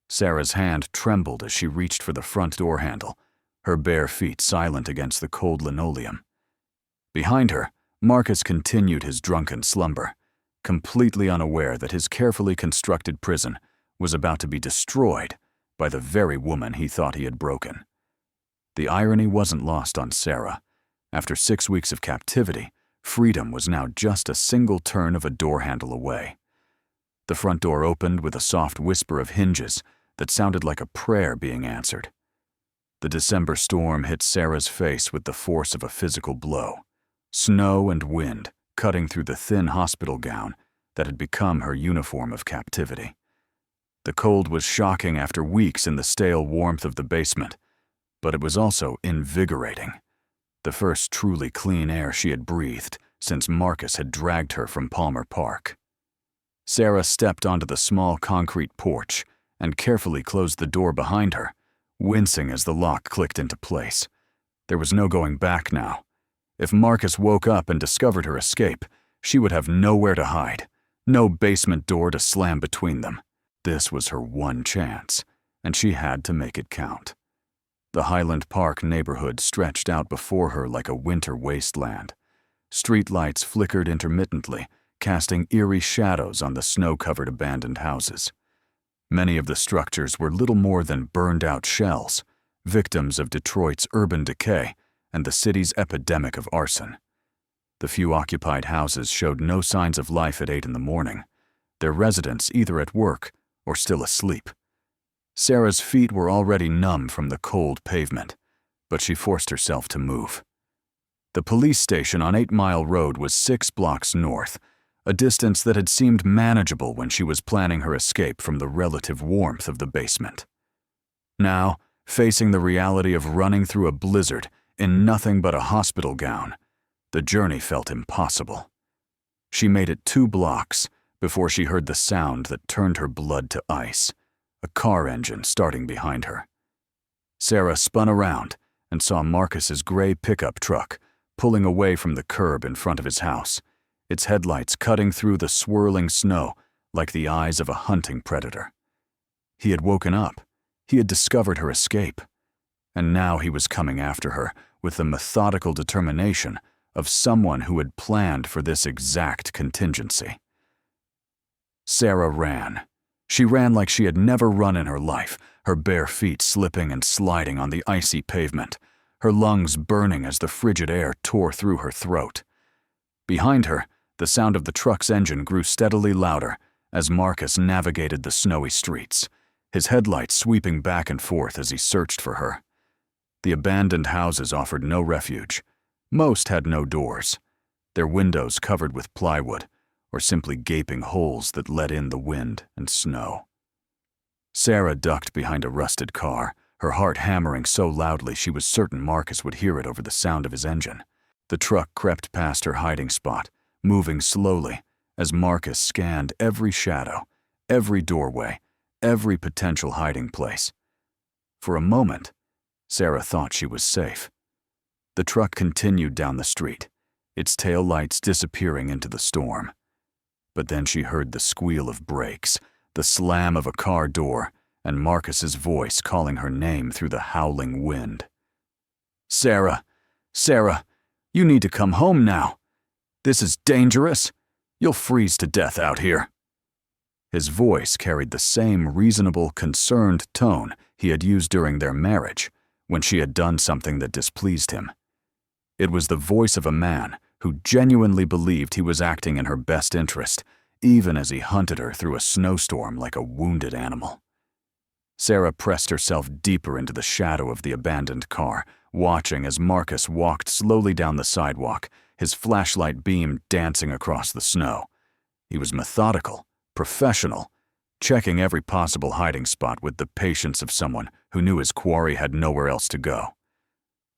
Sarah's hand trembled as she reached for the front door handle, her bare feet silent against the cold linoleum. Behind her, Marcus continued his drunken slumber, completely unaware that his carefully constructed prison was about to be destroyed by the very woman he thought he had broken. The irony wasn't lost on Sarah. After 6 weeks of captivity, freedom was now just a single turn of a door handle away. The front door opened with a soft whisper of hinges that sounded like a prayer being answered. The December storm hit Sarah's face with the force of a physical blow, snow and wind cutting through the thin hospital gown that had become her uniform of captivity. The cold was shocking after weeks in the stale warmth of the basement, but it was also invigorating, the first truly clean air she had breathed since Marcus had dragged her from Palmer Park. Sarah stepped onto the small concrete porch and carefully closed the door behind her, wincing as the lock clicked into place. There was no going back now. If Marcus woke up and discovered her escape, she would have nowhere to hide, no basement door to slam between them. This was her one chance, and she had to make it count. The Highland Park neighborhood stretched out before her like a winter wasteland. Streetlights flickered intermittently, casting eerie shadows on the snow-covered abandoned houses. Many of the structures were little more than burned-out shells, victims of Detroit's urban decay and the city's epidemic of arson. The few occupied houses showed no signs of life at 8 in the morning, their residents either at work or still asleep. Sarah's feet were already numb from the cold pavement, but she forced herself to move. The police station on 8 Mile Road was 6 blocks north, a distance that had seemed manageable when she was planning her escape from the relative warmth of the basement. Now, facing the reality of running through a blizzard in nothing but a hospital gown, The journey felt impossible. She made it 2 blocks before she heard the sound that turned her blood to ice, a car engine starting behind her. Sarah spun around and saw Marcus's gray pickup truck pulling away from the curb in front of his house, its headlights cutting through the swirling snow like the eyes of a hunting predator. He had woken up. He had discovered her escape. And now he was coming after her with the methodical determination of someone who had planned for this exact contingency. Sarah ran. She ran like she had never run in her life, her bare feet slipping and sliding on the icy pavement, her lungs burning as the frigid air tore through her throat. Behind her, the sound of the truck's engine grew steadily louder as Marcus navigated the snowy streets, his headlights sweeping back and forth as he searched for her. The abandoned houses offered no refuge. Most had no doors, their windows covered with plywood, or simply gaping holes that let in the wind and snow. Sarah ducked behind a rusted car, her heart hammering so loudly she was certain Marcus would hear it over the sound of his engine. The truck crept past her hiding spot, moving slowly as Marcus scanned every shadow, every doorway, every potential hiding place. For a moment, Sarah thought she was safe. The truck continued down the street, its tail lights disappearing into the storm. But then she heard the squeal of brakes, the slam of a car door, and Marcus's voice calling her name through the howling wind. "Sarah, Sarah, you need to come home now. This is dangerous. You'll freeze to death out here." His voice carried the same reasonable, concerned tone he had used during their marriage, when she had done something that displeased him. It was the voice of a man who genuinely believed he was acting in her best interest, even as he hunted her through a snowstorm like a wounded animal. Sarah pressed herself deeper into the shadow of the abandoned car, watching as Marcus walked slowly down the sidewalk, his flashlight beam dancing across the snow. He was methodical, professional, checking every possible hiding spot with the patience of someone who knew his quarry had nowhere else to go.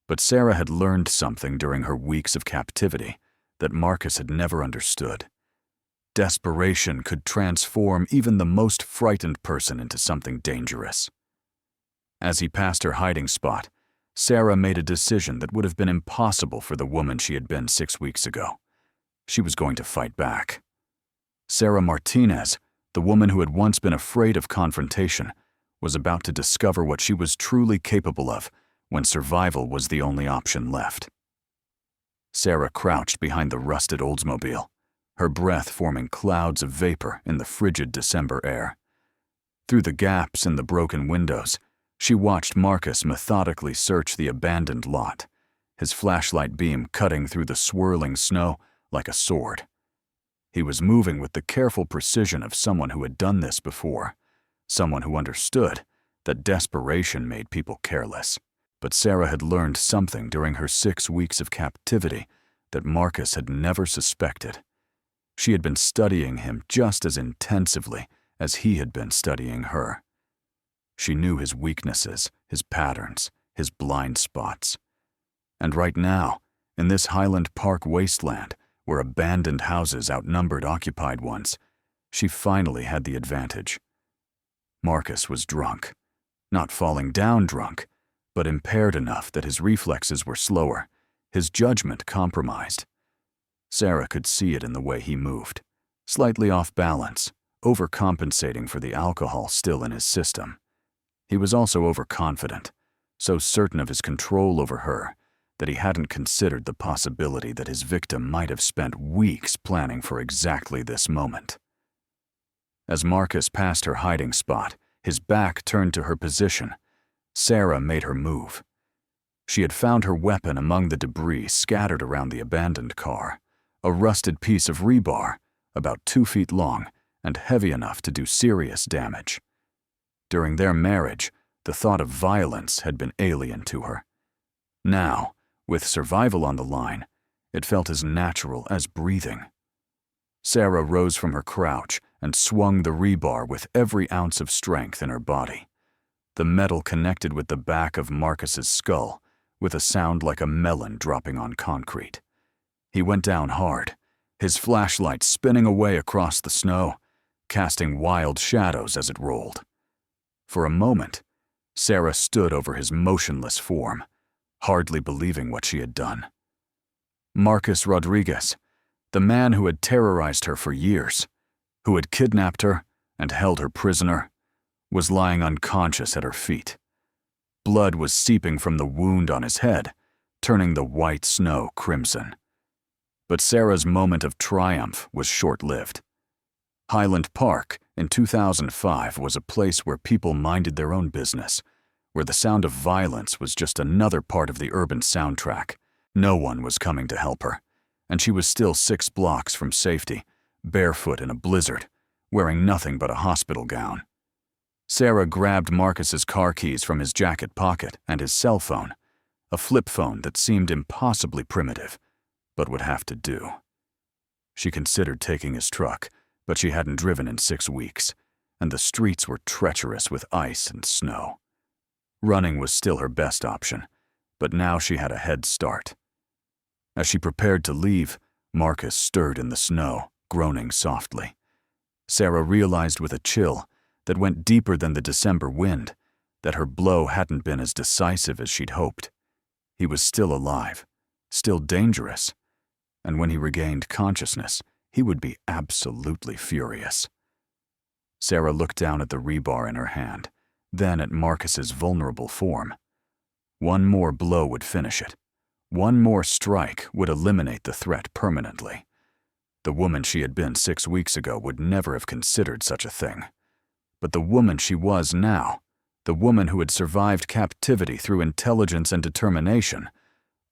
But Sarah had learned something during her weeks of captivity that Marcus had never understood. Desperation could transform even the most frightened person into something dangerous. As he passed her hiding spot, Sarah made a decision that would have been impossible for the woman she had been 6 weeks ago. She was going to fight back. Sarah Martinez, the woman who had once been afraid of confrontation, was about to discover what she was truly capable of when survival was the only option left. Sarah crouched behind the rusted Oldsmobile, her breath forming clouds of vapor in the frigid December air. Through the gaps in the broken windows, she watched Marcus methodically search the abandoned lot, his flashlight beam cutting through the swirling snow like a sword. He was moving with the careful precision of someone who had done this before, someone who understood that desperation made people careless. But Sarah had learned something during her 6 weeks of captivity that Marcus had never suspected. She had been studying him just as intensively as he had been studying her. She knew his weaknesses, his patterns, his blind spots. And right now, in this Highland Park wasteland, where abandoned houses outnumbered occupied ones, she finally had the advantage. Marcus was drunk. Not falling down drunk, but impaired enough that his reflexes were slower, his judgment compromised. Sarah could see it in the way he moved, slightly off balance, overcompensating for the alcohol still in his system. He was also overconfident, so certain of his control over her that he hadn't considered the possibility that his victim might have spent weeks planning for exactly this moment. As Marcus passed her hiding spot, his back turned to her position, Sarah made her move. She had found her weapon among the debris scattered around the abandoned car, a rusted piece of rebar, about 2 feet long and heavy enough to do serious damage. During their marriage, the thought of violence had been alien to her. Now, with survival on the line, it felt as natural as breathing. Sarah rose from her crouch and swung the rebar with every ounce of strength in her body. The metal connected with the back of Marcus's skull with a sound like a melon dropping on concrete. He went down hard, his flashlight spinning away across the snow, casting wild shadows as it rolled. For a moment, Sarah stood over his motionless form, hardly believing what she had done. Marcus Rodriguez, the man who had terrorized her for years, who had kidnapped her and held her prisoner, was lying unconscious at her feet. Blood was seeping from the wound on his head, turning the white snow crimson. But Sarah's moment of triumph was short-lived. Highland Park in 2005 was a place where people minded their own business, where the sound of violence was just another part of the urban soundtrack. No one was coming to help her, and she was still 6 blocks from safety, barefoot in a blizzard, wearing nothing but a hospital gown. Sarah grabbed Marcus's car keys from his jacket pocket and his cell phone, a flip phone that seemed impossibly primitive, but would have to do. She considered taking his truck, but she hadn't driven in 6 weeks, and the streets were treacherous with ice and snow. Running was still her best option, but now she had a head start. As she prepared to leave, Marcus stirred in the snow, groaning softly. Sarah realized with a chill that went deeper than the December wind that her blow hadn't been as decisive as she'd hoped. He was still alive, still dangerous, and when he regained consciousness, he would be absolutely furious. Sarah looked down at the rebar in her hand, then at Marcus's vulnerable form. One more blow would finish it. One more strike would eliminate the threat permanently. The woman she had been 6 weeks ago would never have considered such a thing. But the woman she was now, the woman who had survived captivity through intelligence and determination,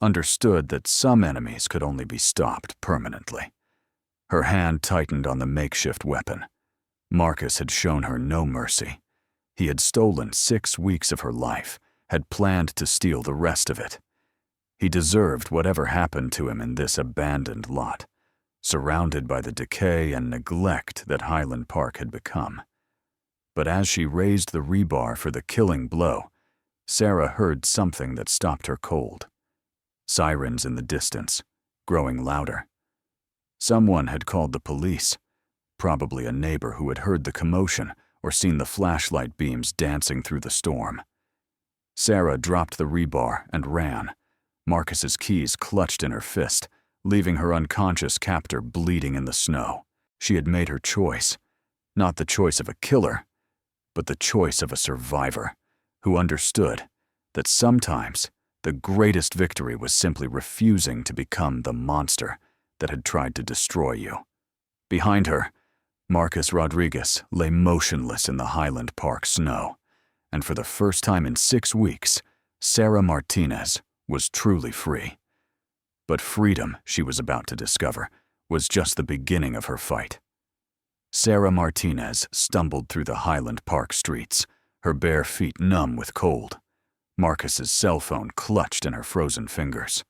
understood that some enemies could only be stopped permanently. Her hand tightened on the makeshift weapon. Marcus had shown her no mercy. He had stolen 6 weeks of her life, had planned to steal the rest of it. He deserved whatever happened to him in this abandoned lot, surrounded by the decay and neglect that Highland Park had become. But as she raised the rebar for the killing blow, Sarah heard something that stopped her cold. Sirens in the distance, growing louder. Someone had called the police, probably a neighbor who had heard the commotion or seen the flashlight beams dancing through the storm. Sarah dropped the rebar and ran, Marcus's keys clutched in her fist, leaving her unconscious captor bleeding in the snow. She had made her choice, not the choice of a killer, but the choice of a survivor who understood that sometimes the greatest victory was simply refusing to become the monster that had tried to destroy you. Behind her, Marcus Rodriguez lay motionless in the Highland Park snow, and for the first time in 6 weeks, Sarah Martinez was truly free. But freedom, she was about to discover, was just the beginning of her fight. Sarah Martinez stumbled through the Highland Park streets, her bare feet numb with cold. Marcus's cell phone clutched in her frozen fingers.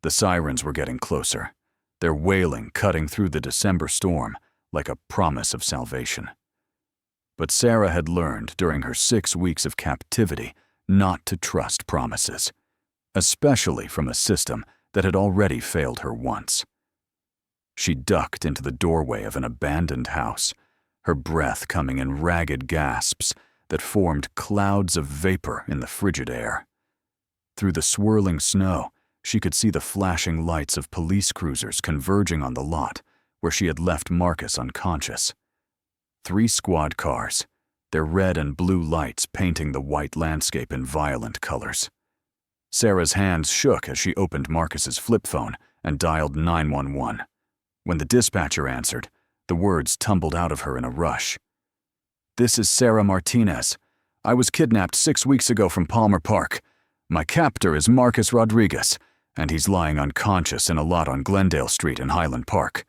The sirens were getting closer, their wailing cutting through the December storm like a promise of salvation. But Sarah had learned during her 6 weeks of captivity not to trust promises, especially from a system that had already failed her once. She ducked into the doorway of an abandoned house, her breath coming in ragged gasps that formed clouds of vapor in the frigid air. Through the swirling snow, she could see the flashing lights of police cruisers converging on the lot where she had left Marcus unconscious. 3 squad cars, their red and blue lights painting the white landscape in violent colors. Sarah's hands shook as she opened Marcus's flip phone and dialed 911. When the dispatcher answered, the words tumbled out of her in a rush. "This is Sarah Martinez. I was kidnapped 6 weeks ago from Palmer Park. My captor is Marcus Rodriguez, and he's lying unconscious in a lot on Glendale Street in Highland Park.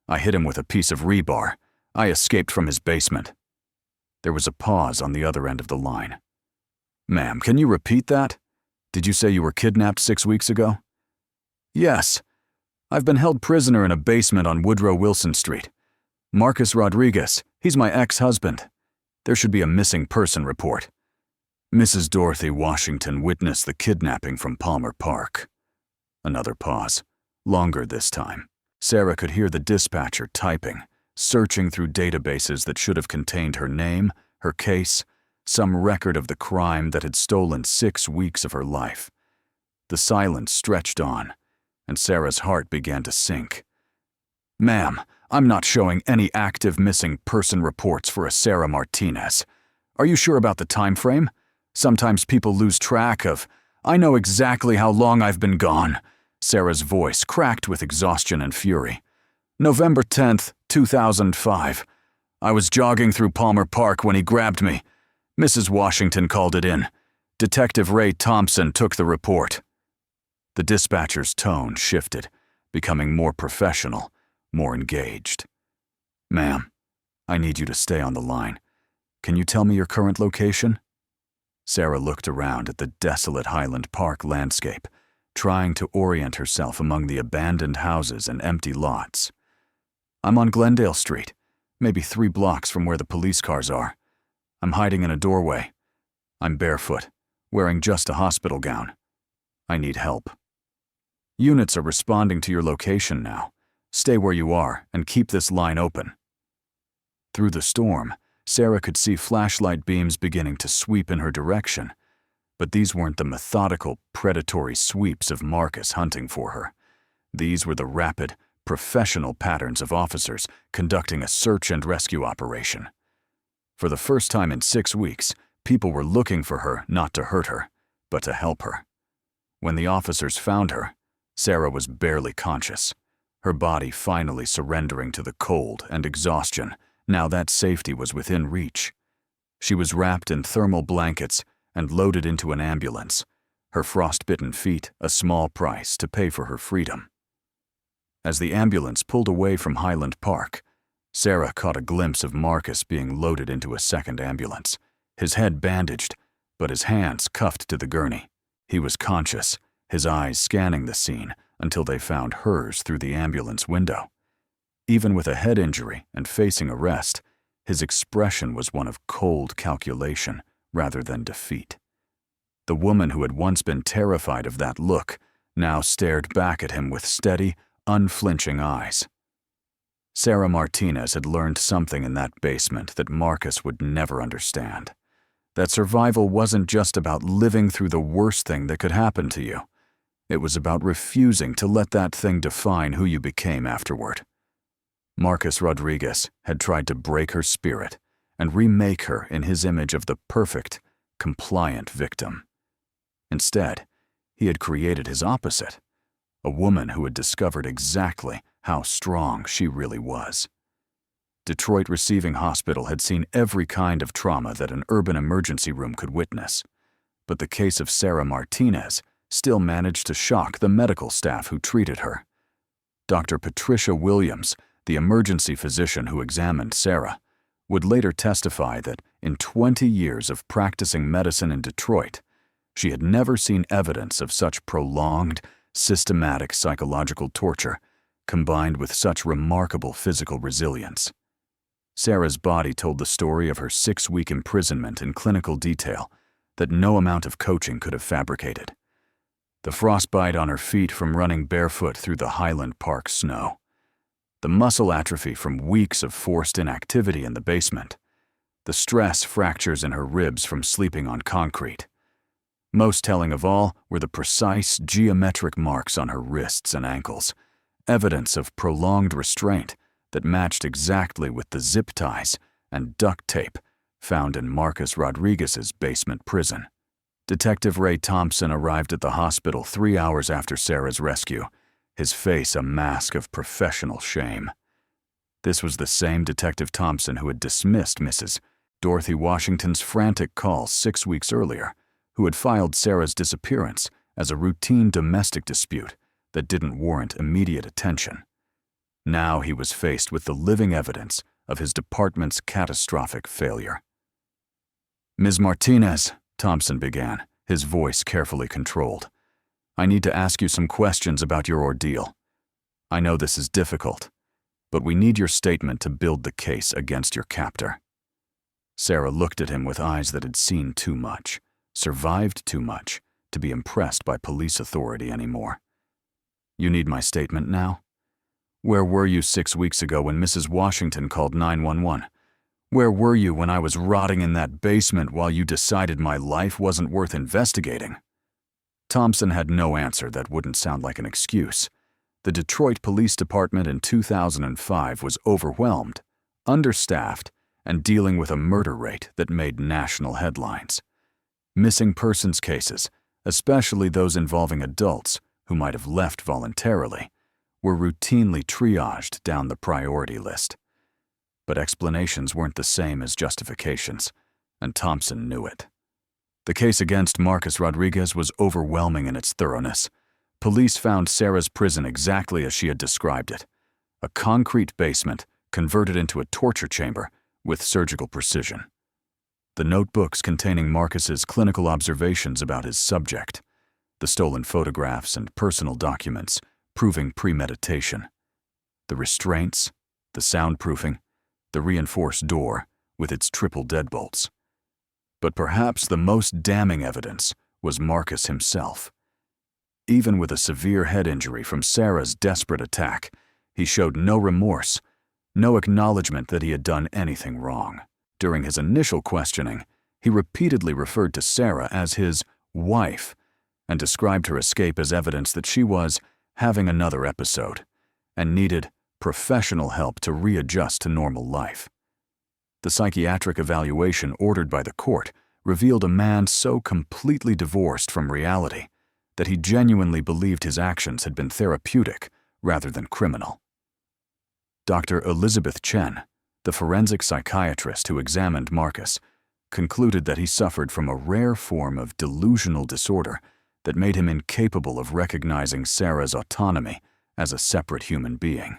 I hit him with a piece of rebar. I escaped from his basement." There was a pause on the other end of the line. "Ma'am, can you repeat that? Did you say you were kidnapped 6 weeks ago?" "Yes. I've been held prisoner in a basement on Woodrow Wilson Street. Marcus Rodriguez, he's my ex-husband. There should be a missing person report. Mrs. Dorothy Washington witnessed the kidnapping from Palmer Park." Another pause. Longer this time. Sarah could hear the dispatcher typing, searching through databases that should have contained her name, her case, some record of the crime that had stolen 6 weeks of her life. The silence stretched on, and Sarah's heart began to sink. "Ma'am, I'm not showing any active missing person reports for a Sarah Martinez. Are you sure about the time frame? Sometimes people lose track of... I know exactly how long I've been gone." Sarah's voice cracked with exhaustion and fury. "November 10th, 2005. I was jogging through Palmer Park when he grabbed me. Mrs. Washington called it in. Detective Ray Thompson took the report." The dispatcher's tone shifted, becoming more professional, more engaged. "Ma'am, I need you to stay on the line. Can you tell me your current location?" Sarah looked around at the desolate Highland Park landscape, trying to orient herself among the abandoned houses and empty lots. "I'm on Glendale Street, maybe 3 blocks from where the police cars are. I'm hiding in a doorway. I'm barefoot, wearing just a hospital gown. I need help." "Units are responding to your location now. Stay where you are and keep this line open." Through the storm, Sarah could see flashlight beams beginning to sweep in her direction, but these weren't the methodical, predatory sweeps of Marcus hunting for her. These were the rapid, professional patterns of officers conducting a search and rescue operation. For the first time in 6 weeks, people were looking for her not to hurt her, but to help her. When the officers found her, Sarah was barely conscious, her body finally surrendering to the cold and exhaustion now that safety was within reach. She was wrapped in thermal blankets and loaded into an ambulance, her frostbitten feet a small price to pay for her freedom. As the ambulance pulled away from Highland Park, Sarah caught a glimpse of Marcus being loaded into a second ambulance, his head bandaged, but his hands cuffed to the gurney. He was conscious, his eyes scanning the scene until they found hers through the ambulance window. Even with a head injury and facing arrest, his expression was one of cold calculation rather than defeat. The woman who had once been terrified of that look now stared back at him with steady, unflinching eyes. Sarah Martinez had learned something in that basement that Marcus would never understand. That survival wasn't just about living through the worst thing that could happen to you. It was about refusing to let that thing define who you became afterward. Marcus Rodriguez had tried to break her spirit and remake her in his image of the perfect, compliant victim. Instead, he had created his opposite, a woman who had discovered exactly how strong she really was. Detroit Receiving Hospital had seen every kind of trauma that an urban emergency room could witness, but the case of Sarah Martinez still managed to shock the medical staff who treated her. Dr. Patricia Williams, the emergency physician who examined Sarah, would later testify that in 20 years of practicing medicine in Detroit, she had never seen evidence of such prolonged, systematic psychological torture combined with such remarkable physical resilience. Sarah's body told the story of her 6-week imprisonment in clinical detail that no amount of coaching could have fabricated. The frostbite on her feet from running barefoot through the Highland Park snow. The muscle atrophy from weeks of forced inactivity in the basement. The stress fractures in her ribs from sleeping on concrete. Most telling of all were the precise geometric marks on her wrists and ankles, evidence of prolonged restraint that matched exactly with the zip ties and duct tape found in Marcus Rodriguez's basement prison. Detective Ray Thompson arrived at the hospital 3 hours after Sarah's rescue, his face a mask of professional shame. This was the same Detective Thompson who had dismissed Mrs. Dorothy Washington's frantic calls 6 weeks earlier, who had filed Sarah's disappearance as a routine domestic dispute that didn't warrant immediate attention. Now he was faced with the living evidence of his department's catastrophic failure. "Ms. Martinez," Thompson began, his voice carefully controlled, "I need to ask you some questions about your ordeal. I know this is difficult, but we need your statement to build the case against your captor." Sarah looked at him with eyes that had seen too much, survived too much, to be impressed by police authority anymore. You need my statement now? Where were you 6 weeks ago when Mrs. Washington called 911? Where were you when I was rotting in that basement while you decided my life wasn't worth investigating? Thompson had no answer that wouldn't sound like an excuse. The Detroit Police Department in 2005 was overwhelmed, understaffed, and dealing with a murder rate that made national headlines. Missing persons cases, especially those involving adults who might have left voluntarily, were routinely triaged down the priority list. But explanations weren't the same as justifications, and Thompson knew it. The case against Marcus Rodriguez was overwhelming in its thoroughness. Police found Sarah's prison exactly as she had described it: a concrete basement converted into a torture chamber with surgical precision. The notebooks containing Marcus's clinical observations about his subject, the stolen photographs and personal documents proving premeditation, the restraints, the soundproofing, the reinforced door with its triple deadbolts. But perhaps the most damning evidence was Marcus himself. Even with a severe head injury from Sarah's desperate attack, he showed no remorse, no acknowledgement that he had done anything wrong. During his initial questioning, he repeatedly referred to Sarah as his wife and described her escape as evidence that she was having another episode and needed professional help to readjust to normal life. The psychiatric evaluation ordered by the court revealed a man so completely divorced from reality that he genuinely believed his actions had been therapeutic rather than criminal. Dr. Elizabeth Chen, the forensic psychiatrist who examined Marcus, concluded that he suffered from a rare form of delusional disorder that made him incapable of recognizing Sarah's autonomy as a separate human being.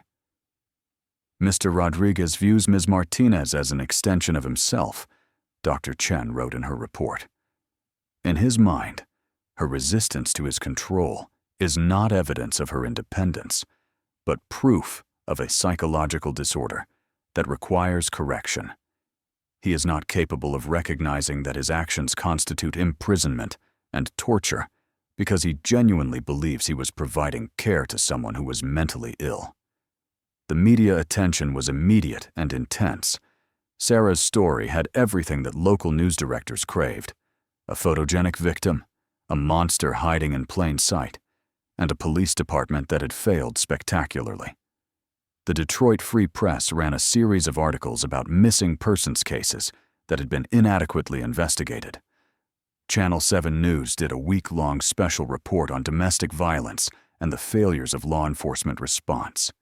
Mr. Rodriguez views Ms. Martinez as an extension of himself, Dr. Chen wrote in her report. In his mind, her resistance to his control is not evidence of her independence, but proof of a psychological disorder that requires correction. He is not capable of recognizing that his actions constitute imprisonment and torture because he genuinely believes he was providing care to someone who was mentally ill. The media attention was immediate and intense. Sarah's story had everything that local news directors craved: a photogenic victim, a monster hiding in plain sight, and a police department that had failed spectacularly. The Detroit Free Press ran a series of articles about missing persons cases that had been inadequately investigated. Channel 7 News did a week-long special report on domestic violence and the failures of law enforcement response.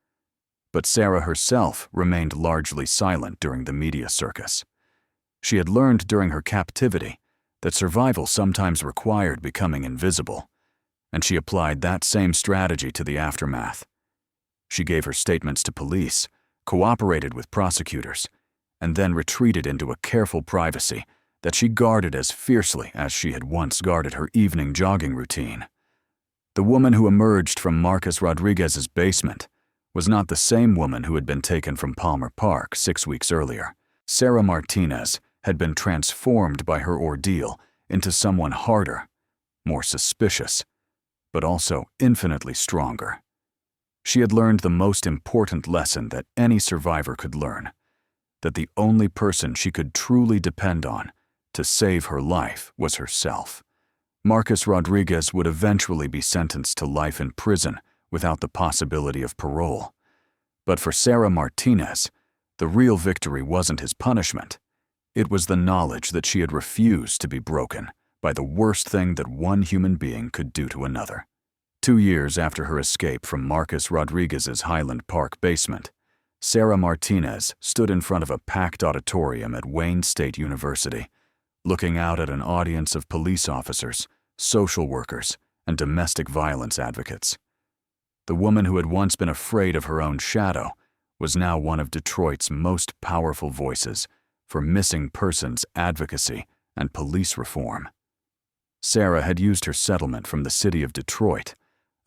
But Sarah herself remained largely silent during the media circus. She had learned during her captivity that survival sometimes required becoming invisible, and she applied that same strategy to the aftermath. She gave her statements to police, cooperated with prosecutors, and then retreated into a careful privacy that she guarded as fiercely as she had once guarded her evening jogging routine. The woman who emerged from Marcus Rodriguez's basement was not the same woman who had been taken from Palmer Park 6 weeks earlier. Sarah Martinez had been transformed by her ordeal into someone harder, more suspicious, but also infinitely stronger. She had learned the most important lesson that any survivor could learn: that the only person she could truly depend on to save her life was herself. Marcus Rodriguez would eventually be sentenced to life in prison without the possibility of parole. But for Sarah Martinez, the real victory wasn't his punishment. It was the knowledge that she had refused to be broken by the worst thing that one human being could do to another. 2 years after her escape from Marcus Rodriguez's Highland Park basement, Sarah Martinez stood in front of a packed auditorium at Wayne State University, looking out at an audience of police officers, social workers, and domestic violence advocates. The woman who had once been afraid of her own shadow was now one of Detroit's most powerful voices for missing persons advocacy and police reform. Sarah had used her settlement from the city of Detroit,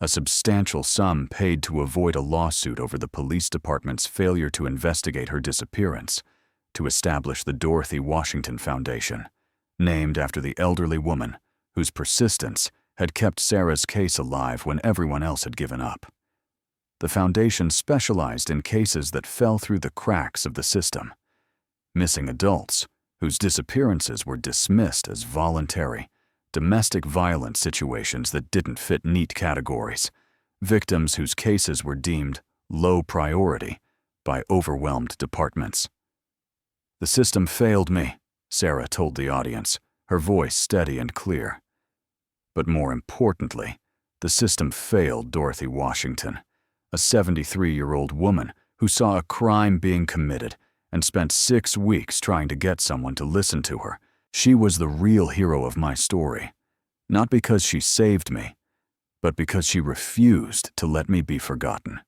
a substantial sum paid to avoid a lawsuit over the police department's failure to investigate her disappearance, to establish the Dorothy Washington Foundation, named after the elderly woman whose persistence had kept Sarah's case alive when everyone else had given up. the foundation specialized in cases that fell through the cracks of the system. Missing adults, whose disappearances were dismissed as voluntary, domestic violence situations that didn't fit neat categories, victims whose cases were deemed low priority by overwhelmed departments. "The system failed me," Sarah told the audience, her voice steady and clear. But more importantly, the system failed Dorothy Washington, a 73-year-old woman who saw a crime being committed and spent 6 weeks trying to get someone to listen to her. She was the real hero of my story, not because she saved me, but because she refused to let me be forgotten.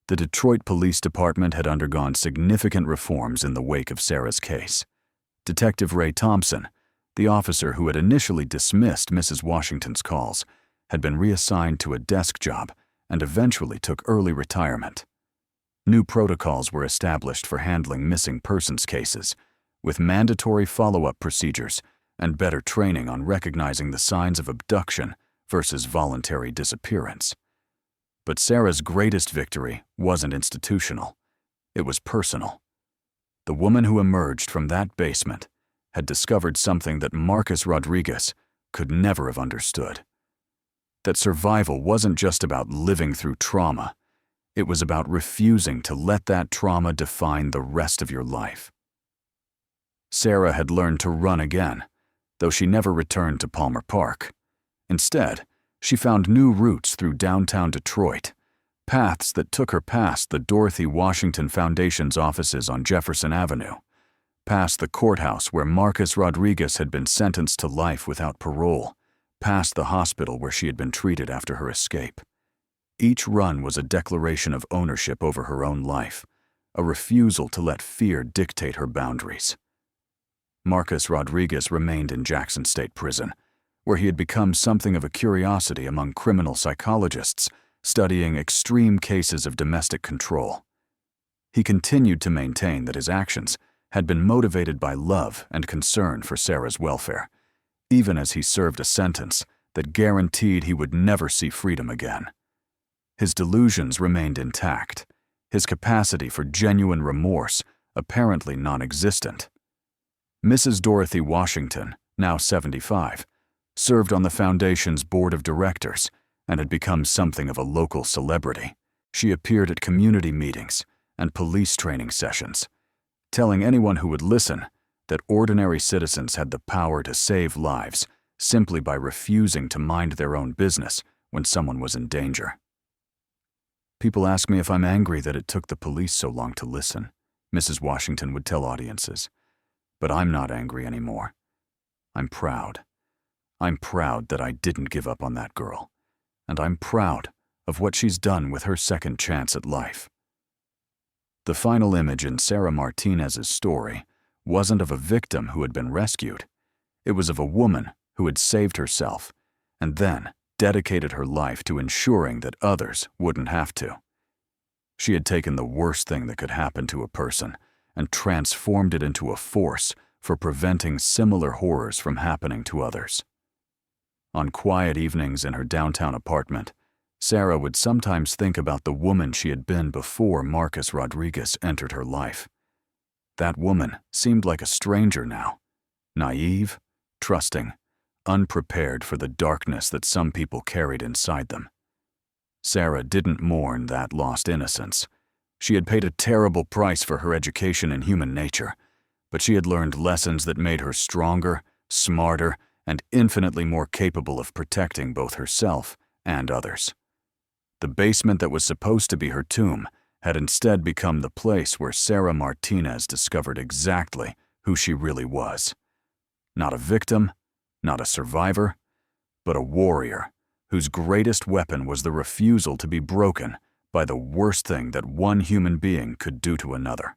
The Detroit Police Department had undergone significant reforms in the wake of Sarah's case. Detective Ray Thompson, the officer who had initially dismissed Mrs. Washington's calls, had been reassigned to a desk job and eventually took early retirement. New protocols were established for handling missing persons cases, with mandatory follow-up procedures and better training on recognizing the signs of abduction versus voluntary disappearance. But Sarah's greatest victory wasn't institutional. It was personal. The woman who emerged from that basement had discovered something that Marcus Rodriguez could never have understood. That survival wasn't just about living through trauma. It was about refusing to let that trauma define the rest of your life. Sarah had learned to run again, though she never returned to Palmer Park. Instead, she found new routes through downtown Detroit, paths that took her past the Dorothy Washington Foundation's offices on Jefferson Avenue, past the courthouse where Marcus Rodriguez had been sentenced to life without parole, past the hospital where she had been treated after her escape. Each run was a declaration of ownership over her own life, a refusal to let fear dictate her boundaries. Marcus Rodriguez remained in Jackson State Prison, where he had become something of a curiosity among criminal psychologists studying extreme cases of domestic control. He continued to maintain that his actions had been motivated by love and concern for Sarah's welfare, even as he served a sentence that guaranteed he would never see freedom again. His delusions remained intact, his capacity for genuine remorse apparently non-existent. Mrs. Dorothy Washington, now 75, served on the Foundation's board of directors and had become something of a local celebrity. She appeared at community meetings and police training sessions, telling anyone who would listen that ordinary citizens had the power to save lives simply by refusing to mind their own business when someone was in danger. "People ask me if I'm angry that it took the police so long to listen," Mrs. Washington would tell audiences. "But I'm not angry anymore. I'm proud. I'm proud that I didn't give up on that girl. And I'm proud of what she's done with her second chance at life." The final image in Sarah Martinez's story wasn't of a victim who had been rescued. It was of a woman who had saved herself and then dedicated her life to ensuring that others wouldn't have to. She had taken the worst thing that could happen to a person and transformed it into a force for preventing similar horrors from happening to others. On quiet evenings in her downtown apartment, Sarah would sometimes think about the woman she had been before Marcus Rodriguez entered her life. That woman seemed like a stranger now, naive, trusting, unprepared for the darkness that some people carried inside them. Sarah didn't mourn that lost innocence. She had paid a terrible price for her education in human nature, but she had learned lessons that made her stronger, smarter, and infinitely more capable of protecting both herself and others. The basement that was supposed to be her tomb had instead become the place where Sarah Martinez discovered exactly who she really was. Not a victim, not a survivor, but a warrior whose greatest weapon was the refusal to be broken by the worst thing that one human being could do to another.